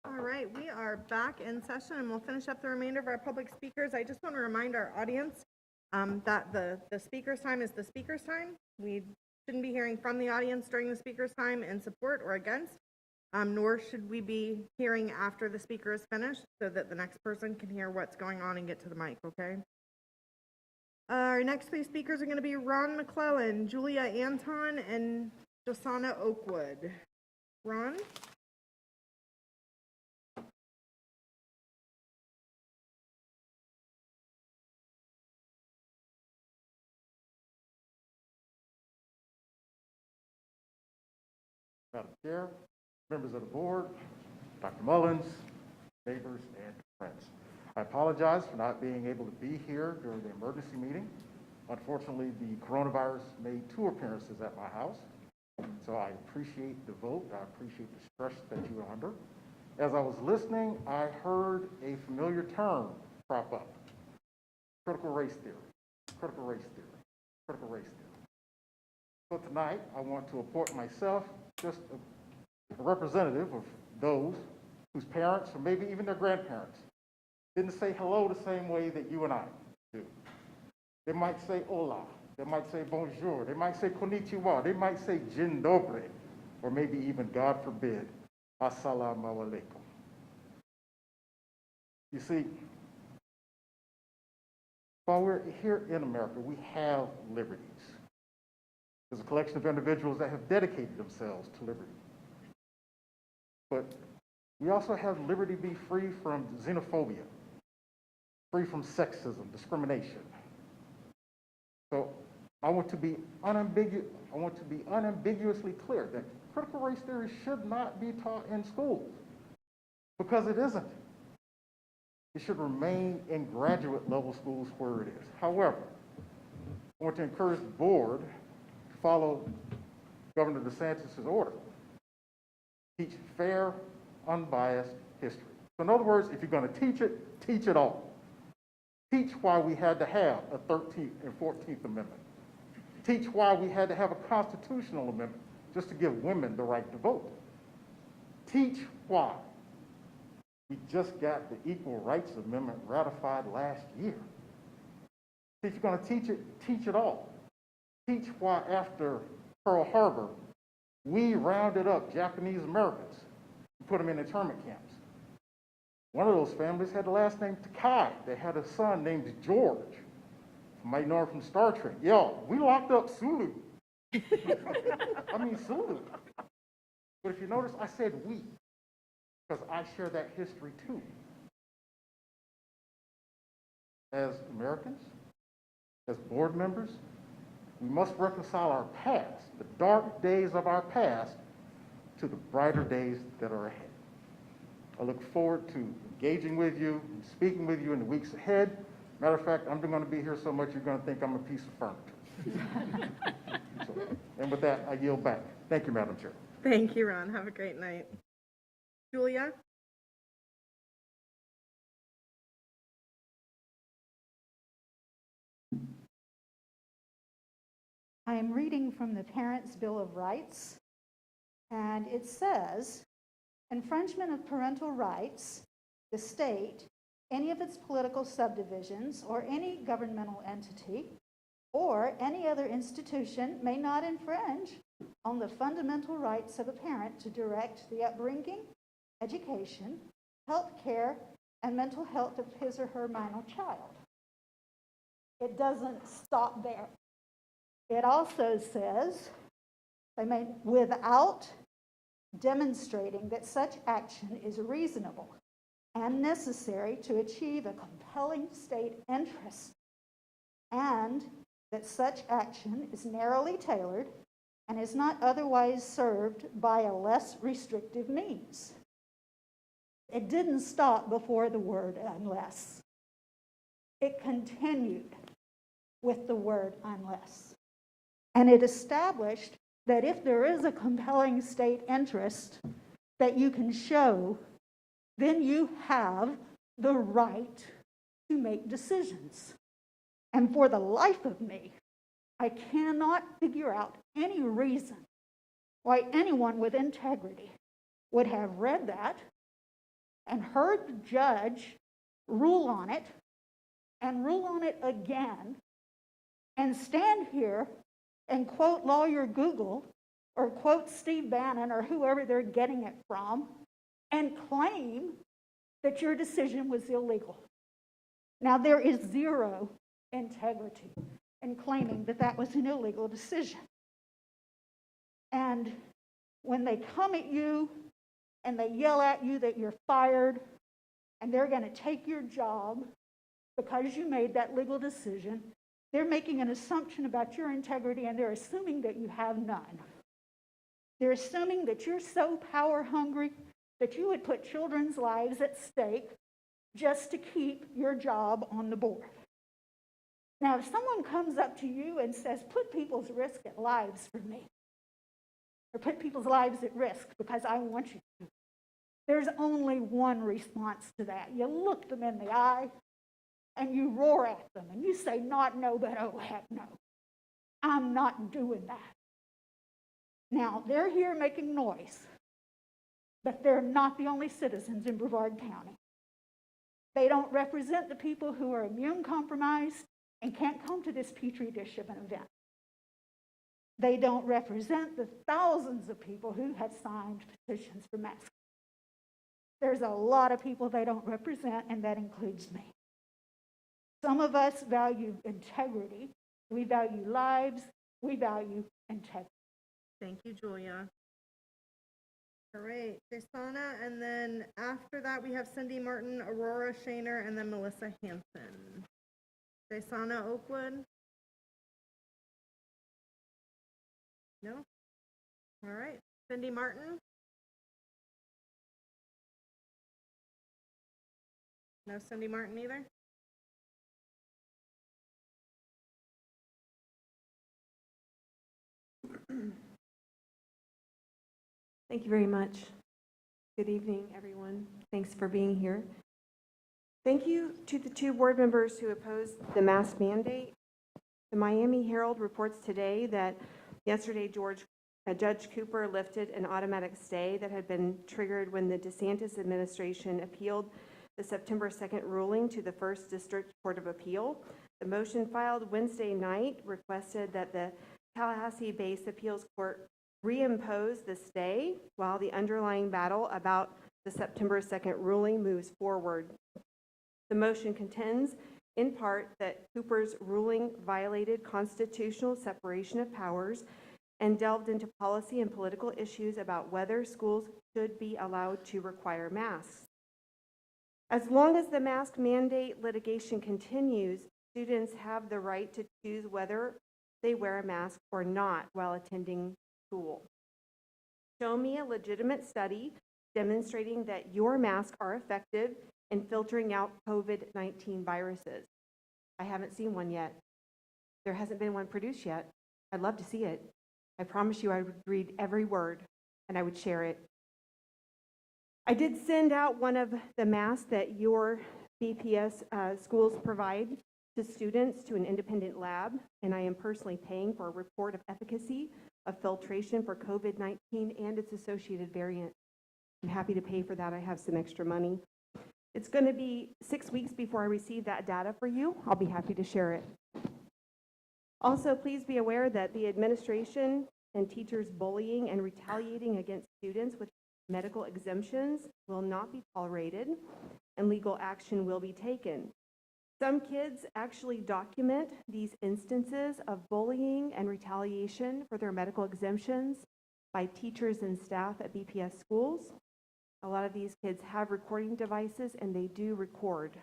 All right, we are back in session, and we'll finish up the remainder of our public speakers. I just want to remind our audience that the speaker's time is the speaker's time. We shouldn't be hearing from the audience during the speaker's time in support or against, nor should we be hearing after the speaker is finished so that the next person can hear what's going on and get to the mic, okay? Our next three speakers are going to be Ron McClellan, Julia Anton, and Josana Oakwood. Ron? Madam Chair, members of the board, Dr. Mullins, neighbors, and friends. I apologize for not being able to be here during the emergency meeting. Unfortunately, the coronavirus made 2 appearances at my house, so I appreciate the vote. I appreciate the stress that you are under. As I was listening, I heard a familiar term crop up: critical race theory, critical race theory, critical race theory. So tonight, I want to appoint myself just a representative of those whose parents, or maybe even their grandparents, didn't say hello the same way that you and I do. They might say hola, they might say bonjour, they might say konnichiwa, they might say dzień dobry, or maybe even, God forbid, assalamu alaikum. You see, while we're here in America, we have liberties. There's a collection of individuals that have dedicated themselves to liberty. But we also have liberty to be free from xenophobia, free from sexism, discrimination. So I want to be unambiguously clear that critical race theory should not be taught in schools, because it isn't. It should remain in graduate level schools where it is. However, I want to encourage the board to follow Governor DeSantis' order. Teach fair, unbiased history. So in other words, if you're going to teach it all. Teach why we had to have a 13th and 14th Amendment. Teach why we had to have a constitutional amendment just to give women the right to vote. Teach why we just got the Equal Rights Amendment ratified last year. If you're going to teach it all. Teach why after Pearl Harbor, we rounded up Japanese Americans and put them in internment camps. One of those families had the last name Takai. They had a son named George. You might know him from Star Trek. Yo, we locked up Sulu. I mean, Sulu. But if you notice, I said we, because I share that history too. As Americans, as board members, we must reconcile our past, the dark days of our past, to the brighter days that are ahead. I look forward to engaging with you, and speaking with you in the weeks ahead. Matter of fact, I'm going to be here so much you're going to think I'm a piece of furniture. And with that, I yield back. Thank you, Madam Chair. Thank you, Ron. Have a great night. Julia? I am reading from the Parents' Bill of Rights, and it says, infringement of parental rights, the state, any of its political subdivisions, or any governmental entity, or any other institution may not infringe on the fundamental rights of a parent to direct the upbringing, education, health care, and mental health of his or her minor child. It doesn't stop there. It also says, they may, without demonstrating that such action is reasonable and necessary to achieve a compelling state interest, and that such action is narrowly tailored and is not otherwise served by a less restrictive means. It didn't stop before the word unless. It continued with the word unless. And it established that if there is a compelling state interest that you can show, then you have the right to make decisions. And for the life of me, I cannot figure out any reason why anyone with integrity would have read that and heard the judge rule on it and rule on it again and stand here and quote lawyer Google or quote Steve Bannon or whoever they're getting it from and claim that your decision was illegal. Now, there is zero integrity in claiming that that was an illegal decision. And when they come at you and they yell at you that you're fired and they're going to take your job because you made that legal decision, they're making an assumption about your integrity and they're assuming that you have none. They're assuming that you're so power hungry that you would put children's lives at stake just to keep your job on the board. Now, if someone comes up to you and says, put people's lives for me, or put people's lives at risk because I want you to, there's only one response to that. You look them in the eye and you roar at them and you say, not no, but oh heck no. I'm not doing that. Now, they're here making noise, but they're not the only citizens in Brevard County. They don't represent the people who are immune compromised and can't come to this Petri dish of an event. They don't represent the thousands of people who have signed petitions for masks. There's a lot of people they don't represent, and that includes me. Some of us value integrity. We value lives. We value integrity. Thank you, Julia. All right, Desana, and then after that we have Cindy Martin, Aurora Shaner, and then Melissa Hanson. Desana Oakwood? No? All right, Cindy Martin? No Cindy Martin either? Thank you very much. Good evening, everyone. Thanks for being here. Thank you to the two board members who opposed the mask mandate. The Miami Herald reports today that yesterday Judge Cooper lifted an automatic stay that had been triggered when the DeSantis administration appealed the September 2nd ruling to the First District Court of Appeal. The motion filed Wednesday night requested that the Tallahassee-based appeals court reimpose the stay while the underlying battle about the September 2nd ruling moves forward. The motion contends, in part, that Cooper's ruling violated constitutional separation of powers and delved into policy and political issues about whether schools should be allowed to require masks. As long as the mask mandate litigation continues, students have the right to choose whether they wear a mask or not while attending school. Show me a legitimate study demonstrating that your masks are effective in filtering out COVID-19 viruses. I haven't seen one yet. There hasn't been one produced yet. I'd love to see it. I promise you I would read every word and I would share it. I did send out one of the masks that your BPS schools provide to students to an independent lab, and I am personally paying for a report of efficacy of filtration for COVID-19 and its associated variant. I'm happy to pay for that. I have some extra money. It's going to be 6 weeks before I receive that data for you. I'll be happy to share it. Also, please be aware that the administration and teachers bullying and retaliating against students with medical exemptions will not be tolerated, and legal action will be taken. Some kids actually document these instances of bullying and retaliation for their medical exemptions by teachers and staff at BPS schools. A lot of these kids have recording devices and they do record.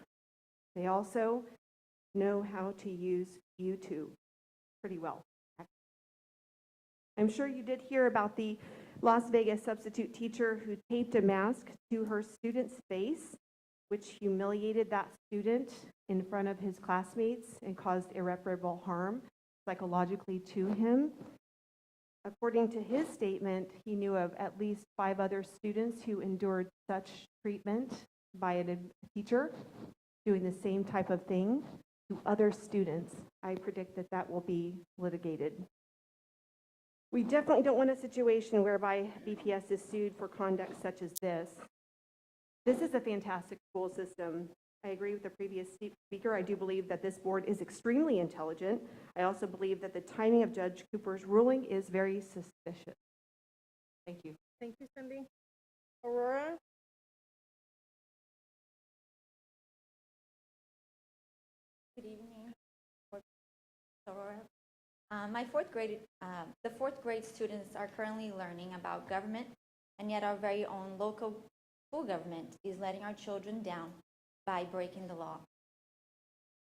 They also know how to use YouTube pretty well. I'm sure you did hear about the Las Vegas substitute teacher who taped a mask to her student's face, which humiliated that student in front of his classmates and caused irreparable harm psychologically to him. According to his statement, he knew of at least 5 other students who endured such treatment by a teacher doing the same type of thing to other students. I predict that that will be litigated. We definitely don't want a situation whereby BPS is sued for conduct such as this. This is a fantastic school system. I agree with the previous speaker. I do believe that this board is extremely intelligent. I also believe that the timing of Judge Cooper's ruling is very suspicious. Thank you. Thank you, Cindy. Aurora? Good evening. Aurora. The fourth grade students are currently learning about government, and yet our very own local school government is letting our children down by breaking the law.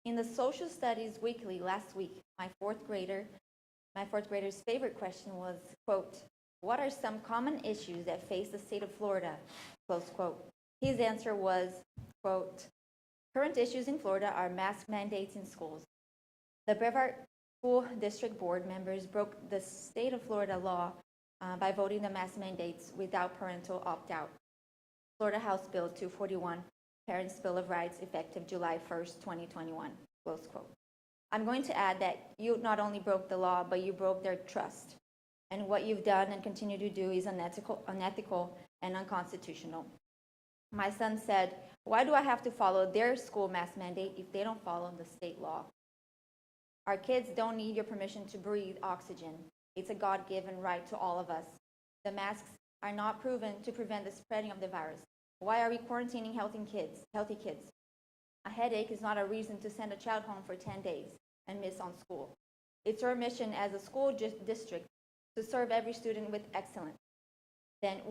In the Social Studies Weekly last week, my fourth grader's favorite question was, quote, "What are some common issues that face the state of Florida?" Close quote. His answer was, quote, "Current issues in Florida are mask mandates in schools. The Brevard School District Board members broke the state of Florida law by voting the mask mandates without parental opt-out. Florida House Bill 241, Parents' Bill of Rights, effective July 1st, 2021, close quote. I'm going to add that you not only broke the law, but you broke their trust. And what you've done and continue to do is unethical and unconstitutional. My son said, why do I have to follow their school mask mandate if they don't follow the state law? Our kids don't need your permission to breathe oxygen. It's a God-given right to all of us. The masks are not proven to prevent the spreading of the virus. Why are we quarantining healthy kids? A headache is not a reason to send a child home for 10 days and miss on school. It's our mission as a school district to serve every student with excellence. Then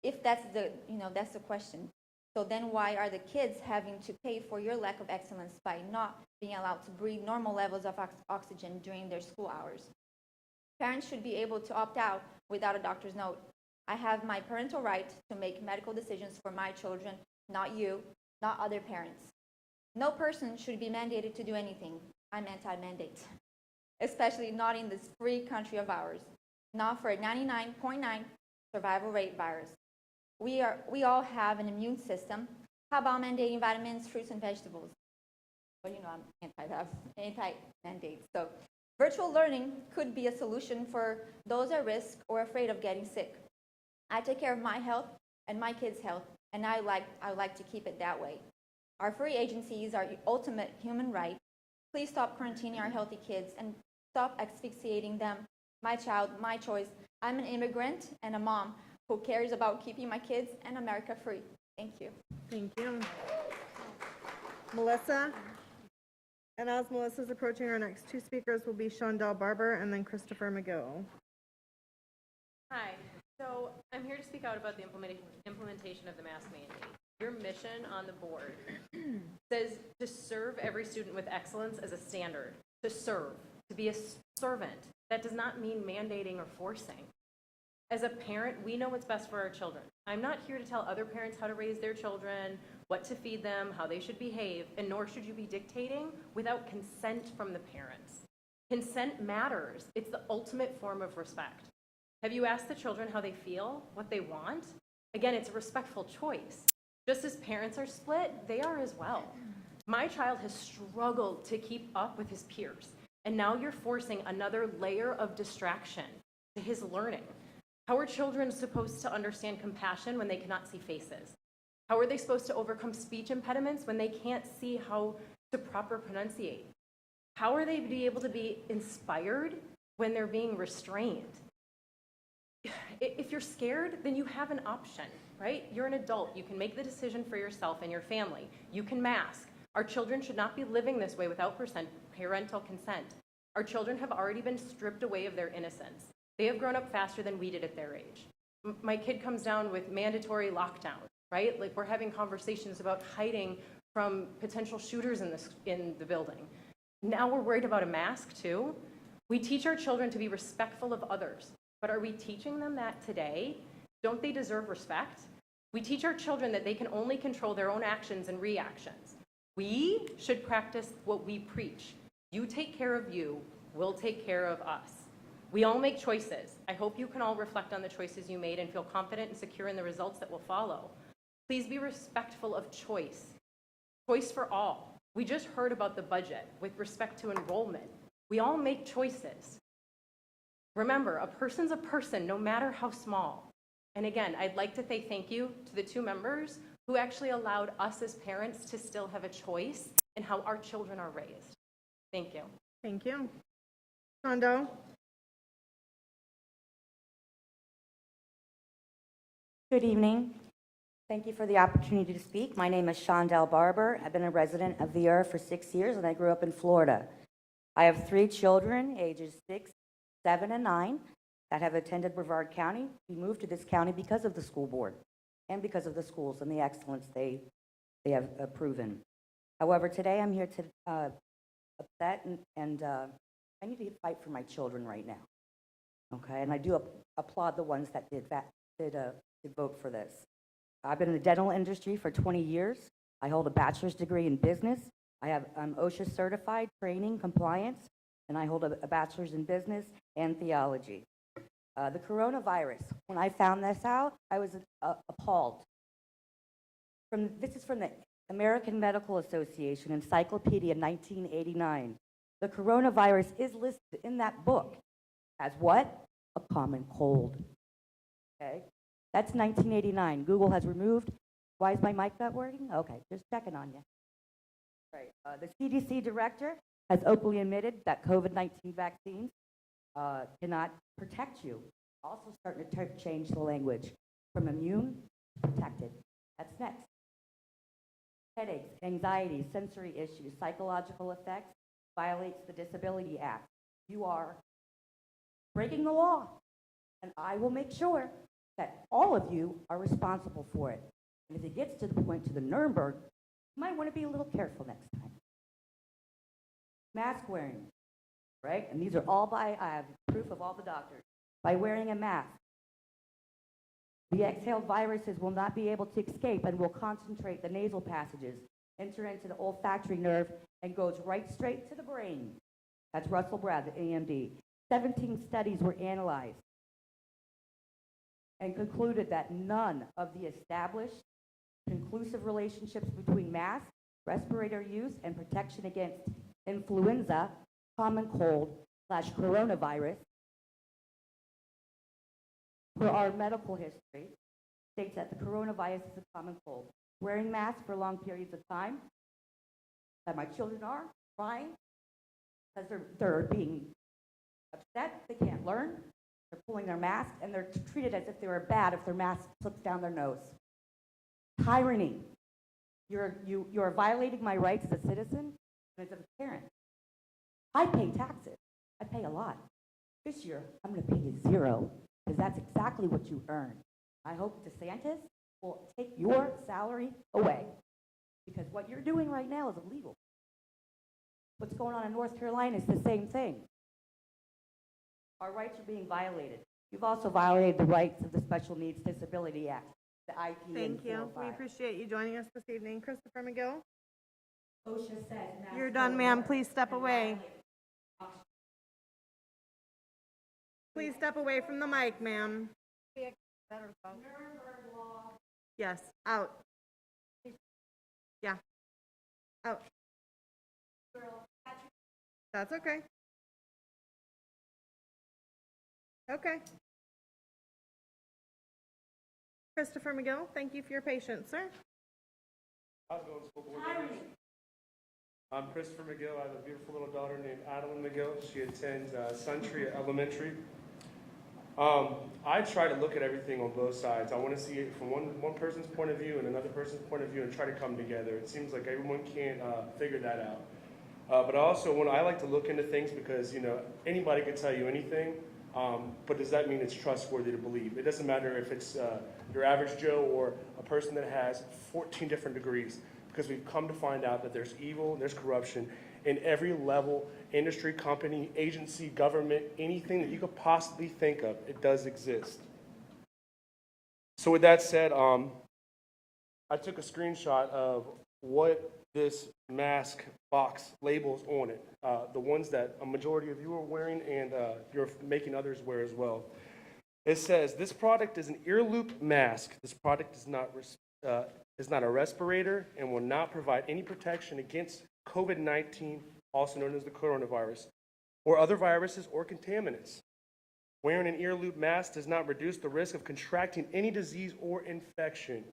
if that's the question, so then why are the kids having to pay for your lack of excellence by not being allowed to breathe normal levels of oxygen during their school hours? Parents should be able to opt out without a doctor's note. I have my parental right to make medical decisions for my children, not you, not other parents. No person should be mandated to do anything. I'm anti-mandate, especially not in this free country of ours, not for a 99.9 survival rate virus. We all have an immune system. How about mandating vitamins, fruits, and vegetables? Well, I'm anti-mandate. So virtual learning could be a solution for those at risk or afraid of getting sick. I take care of my health and my kids' health, and I like to keep it that way. Our free agencies are the ultimate human right. Please stop quarantining our healthy kids and stop asphyxiating them. My child, my choice. I'm an immigrant and a mom who cares about keeping my kids and America free. Thank you. Thank you. Melissa? And as Melissa's approaching, our next two speakers will be Shondell Barber and then Christopher McGill. Hi. So I'm here to speak out about the implementation of the mask mandate. Your mission on the board says to serve every student with excellence as a standard, to serve, to be a servant. That does not mean mandating or forcing. As a parent, we know what's best for our children. I'm not here to tell other parents how to raise their children, what to feed them, how they should behave, and nor should you be dictating without consent from the parents. Consent matters. It's the ultimate form of respect. Have you asked the children how they feel, what they want? Again, it's a respectful choice. Just as parents are split, they are as well. My child has struggled to keep up with his peers, and now you're forcing another layer of distraction to his learning. How are children supposed to understand compassion when they cannot see faces? How are they supposed to overcome speech impediments when they can't see how to proper pronunciate? How are they able to be inspired when they're being restrained? If you're scared, then you have an option, right? You're an adult. You can make the decision for yourself and your family. You can mask. Our children should not be living this way without parental consent. Our children have already been stripped away of their innocence. They have grown up faster than we did at their age. My kid comes down with mandatory lockdown, right? Like, we're having conversations about hiding from potential shooters in the building. Now we're worried about a mask too. We teach our children to be respectful of others, but are we teaching them that today? Don't they deserve respect? We teach our children that they can only control their own actions and reactions. We should practice what we preach. You take care of you, we'll take care of us. We all make choices. I hope you can all reflect on the choices you made and feel confident and secure in the results that will follow. Please be respectful of choice. Choice for all. We just heard about the budget with respect to enrollment. We all make choices. Remember, a person's a person, no matter how small. And again, I'd like to say thank you to the two members who actually allowed us as parents to still have a choice in how our children are raised. Thank you. Thank you. Hondo? Good evening. Thank you for the opportunity to speak. My name is Shondell Barber. I've been a resident of the for 6 years, and I grew up in Florida. I have 3 children, ages 6, 7, and 9, that have attended Brevard County. We moved to this county because of the school board and because of the schools and the excellence they have proven. However, today I'm here to upset, and I need to fight for my children right now. Okay, and I do applaud the ones that did vote for this. I've been in the dental industry for 20 years. I hold a bachelor's degree in business. I'm OSHA certified, training, compliance, and I hold a bachelor's in business and theology. The coronavirus, when I found this out, I was appalled. This is from the American Medical Association Encyclopedia 1989. The coronavirus is listed in that book as what? A common cold. Okay? That's 1989. Google has removed. Why is my mic not working? Okay, just checking on you. Right. The CDC director has openly admitted that COVID-19 vaccines cannot protect you. Also starting to change the language from immune to protected. That's next. Headaches, anxiety, sensory issues, psychological effects violates the Disability Act. You are breaking the law, and I will make sure that all of you are responsible for it. And if it gets to the point to the Nuremberg, you might want to be a little careful next time. Mask wearing, right? And these are all I have proof of all the doctors. By wearing a mask, the exhaled viruses will not be able to escape and will concentrate the nasal passages, enter into the olfactory nerve, and goes right straight to the brain. That's Russell Brad, the AMD. 17 studies were analyzed and concluded that none of the established conclusive relationships between mask, respirator use, and protection against influenza, common cold, / coronavirus, for our medical history, states that the coronavirus is a common cold. Wearing masks for long periods of time, that my children are crying because they're being upset, they can't learn, they're pulling their mask, and they're treated as if they were bad if their mask slips down their nose. Tyranny. You are violating my rights as a citizen and as a parent. I pay taxes. I pay a lot. This year, I'm going to pay you 0, because that's exactly what you earn. I hope DeSantis will take your salary away, because what you're doing right now is illegal. What's going on in North Carolina is the same thing. Our rights are being violated. You've also violated the rights of the Special Needs Disability Act, the IPN. Thank you. 405. We appreciate you joining us this evening. Christopher McGill? OSHA says You're done, ma'am. Please step away. Please step away from the mic, ma'am. Yes, out. Yeah, out. That's okay. Okay. Christopher McGill, thank you for your patience, sir. How's it going, school board members? I'm Christopher McGill. I have a beautiful little daughter named Adeline McGill. She attends Suntree Elementary. I try to look at everything on both sides. I want to see it from one person's point of view and another person's point of view and try to come together. It seems like everyone can't figure that out. But I like to look into things because, anybody can tell you anything, but does that mean it's trustworthy to believe? It doesn't matter if it's your average Joe or a person that has 14 different degrees, because we've come to find out that there's evil, there's corruption in every level, industry, company, agency, government, anything that you could possibly think of, it does exist. So with that said, I took a screenshot of what this mask box labels on it, the ones that a majority of you are wearing and you're making others wear as well. It says, this product is an ear loop mask. This product is not a respirator and will not provide any protection against COVID-19, also known as the coronavirus, or other viruses or contaminants. Wearing an ear loop mask does not reduce the risk of contracting any disease or infection.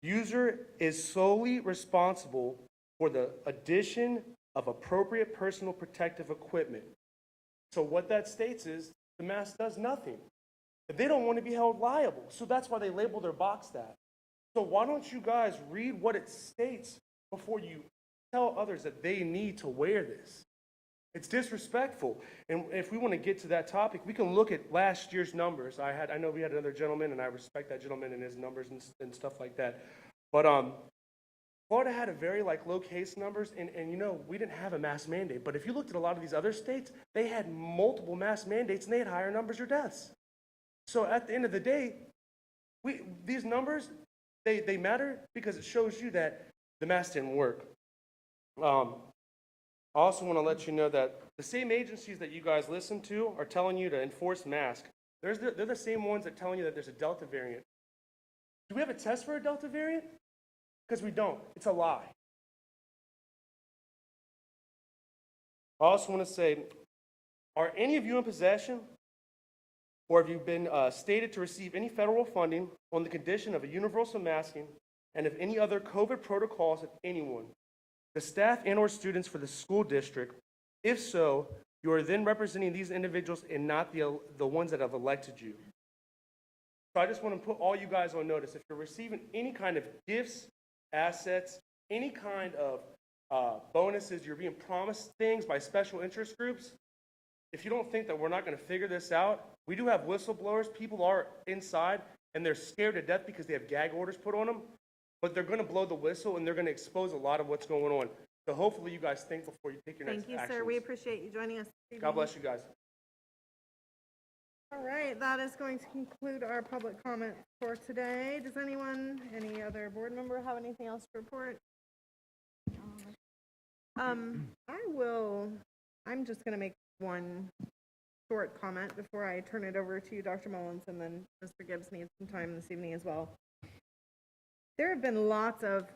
User is solely responsible for the addition of appropriate personal protective equipment. So what that states is the mask does nothing. They don't want to be held liable, so that's why they label their box that. So why don't you guys read what it states before you tell others that they need to wear this? It's disrespectful. And if we want to get to that topic, we can look at last year's numbers. I know we had another gentleman, and I respect that gentleman and his numbers and stuff like that. But Florida had a very low case numbers, and we didn't have a mask mandate. But if you looked at a lot of these other states, they had multiple mask mandates, and they had higher numbers of deaths. So at the end of the day, these numbers, they matter because it shows you that the mask didn't work. I also want to let you know that the same agencies that you guys listen to are telling you to enforce masks. They're the same ones that are telling you that there's a Delta variant. Do we have a test for a Delta variant? Because we don't. It's a lie. I also want to say, are any of you in possession or have you been stated to receive any federal funding on the condition of a universal masking and of any other COVID protocols of anyone, the staff and or students for the school district? If so, you are then representing these individuals and not the ones that have elected you. So I just want to put all you guys on notice. If you're receiving any kind of gifts, assets, any kind of bonuses, you're being promised things by special interest groups, if you don't think that we're not going to figure this out, we do have whistleblowers. People are inside, and they're scared to death because they have gag orders put on them. But they're going to blow the whistle, and they're going to expose a lot of what's going on. So hopefully you guys think before you take your next Thank you, actions. sir. We appreciate you joining us this evening. God bless you guys. All right, that is going to conclude our public comment for today. Does any other board member have anything else to report? I'm just going to make one short comment before I turn it over to Dr. Mullins, and then Mr. Gibbs needs some time this evening as well. There have been lots of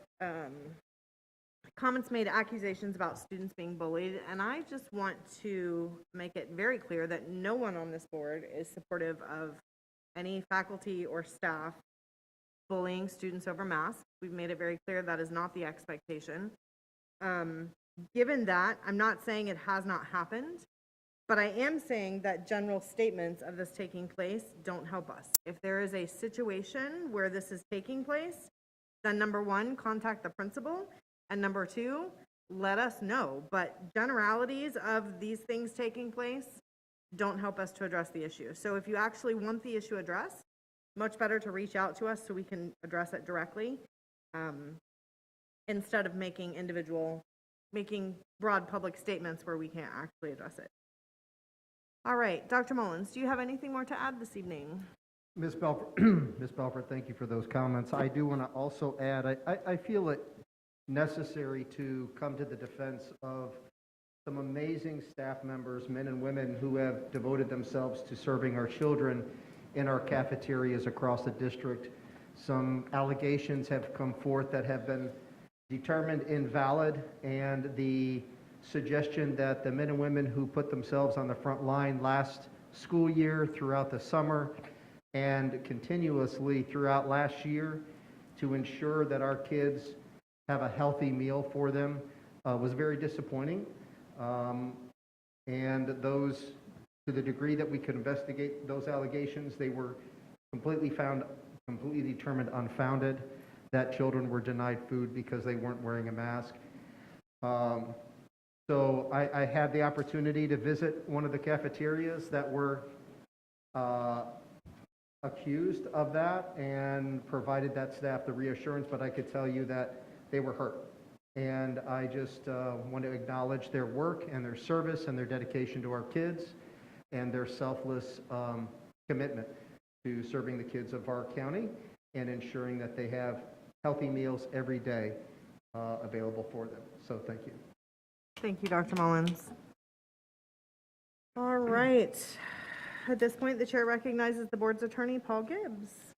comments made, accusations about students being bullied, and I just want to make it very clear that no one on this board is supportive of any faculty or staff bullying students over masks. We've made it very clear that is not the expectation. Given that, I'm not saying it has not happened, but I am saying that general statements of this taking place don't help us. If there is a situation where this is taking place, then number one, contact the principal, and number two, let us know. But generalities of these things taking place don't help us to address the issue. So if you actually want the issue addressed, much better to reach out to us so we can address it directly, instead of making broad public statements where we can't actually address it. All right, Dr. Mullins, do you have anything more to add this evening? Ms. Belford, thank you for those comments. I do want to also add, I feel it necessary to come to the defense of some amazing staff members, men and women, who have devoted themselves to serving our children in our cafeterias across the district. Some allegations have come forth that have been determined invalid, and the suggestion that the men and women who put themselves on the front line last school year, throughout the summer, and continuously throughout last year to ensure that our kids have a healthy meal for them was very disappointing. And those, to the degree that we could investigate those allegations, they were completely determined unfounded, that children were denied food because they weren't wearing a mask. So I had the opportunity to visit one of the cafeterias that were accused of that and provided that staff the reassurance, but I could tell you that they were hurt. And I just want to acknowledge their work and their service and their dedication to our kids and their selfless commitment to serving the kids of our county and ensuring that they have healthy meals every day available for them. So thank you. Thank you, Dr. Mullins. All right. At this point, the chair recognizes the board's attorney, Paul Gibbs.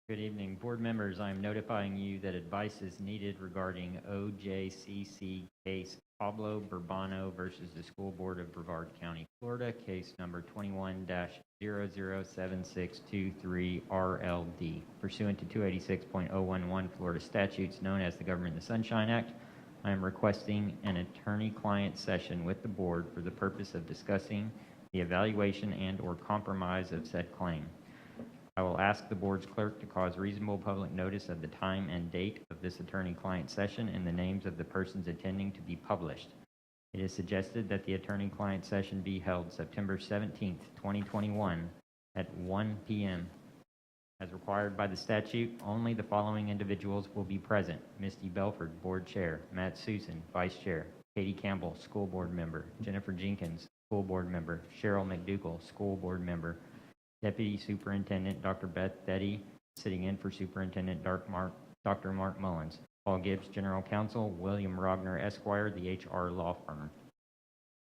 Good evening. Board members, I am notifying you that advice is needed regarding OJCC case Pablo Burbano versus the School Board of Brevard County, Florida, case number 21-007623RLD. Pursuant to 286.011 Florida statutes known as the Government in the Sunshine Act, I am requesting an attorney-client session with the board for the purpose of discussing the evaluation and/or compromise of said claim. I will ask the board's clerk to cause reasonable public notice of the time and date of this attorney-client session and the names of the persons attending to be published. It is suggested that the attorney-client session be held September 17th, 2021 at 1 p.m. As required by the statute, only the following individuals will be present: Misty Belford, Board Chair; Matt Susan, Vice Chair; Katie Campbell, School Board Member; Jennifer Jenkins, School Board Member; Cheryl McDougall, School Board Member; Deputy Superintendent Dr. Beth Betty, sitting in for Superintendent Dr. Mark Mullins; Paul Gibbs, General Counsel; William Rogner, Esquire, the HR law firm.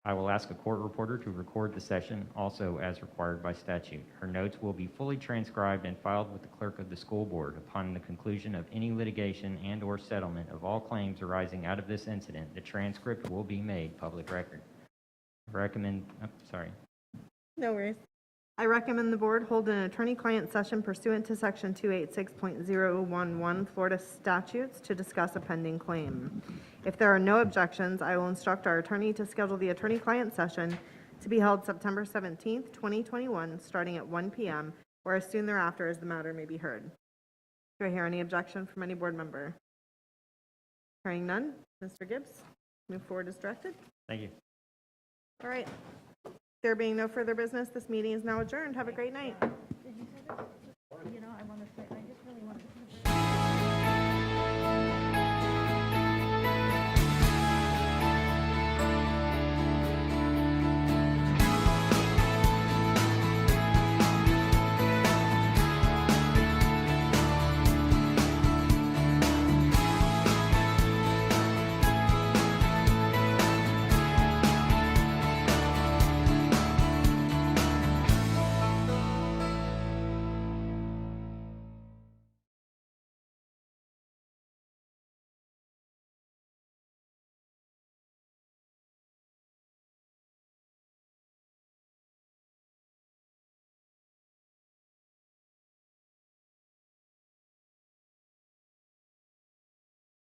I will ask a court reporter to record the session, also as required by statute. Her notes will be fully transcribed and filed with the clerk of the school board. Upon the conclusion of any litigation and/or settlement of all claims arising out of this incident, the transcript will be made public record. No worries. I recommend the board hold an attorney-client session pursuant to Section 286.011 Florida statutes to discuss a pending claim. If there are no objections, I will instruct our attorney to schedule the attorney-client session to be held September 17th, 2021, starting at 1 p.m., or as soon thereafter as the matter may be heard. Do I hear any objection from any board member? Hearing none, Mr. Gibbs, move forward as directed. Thank you. All right. There being no further business, this meeting is now adjourned. Have a great night.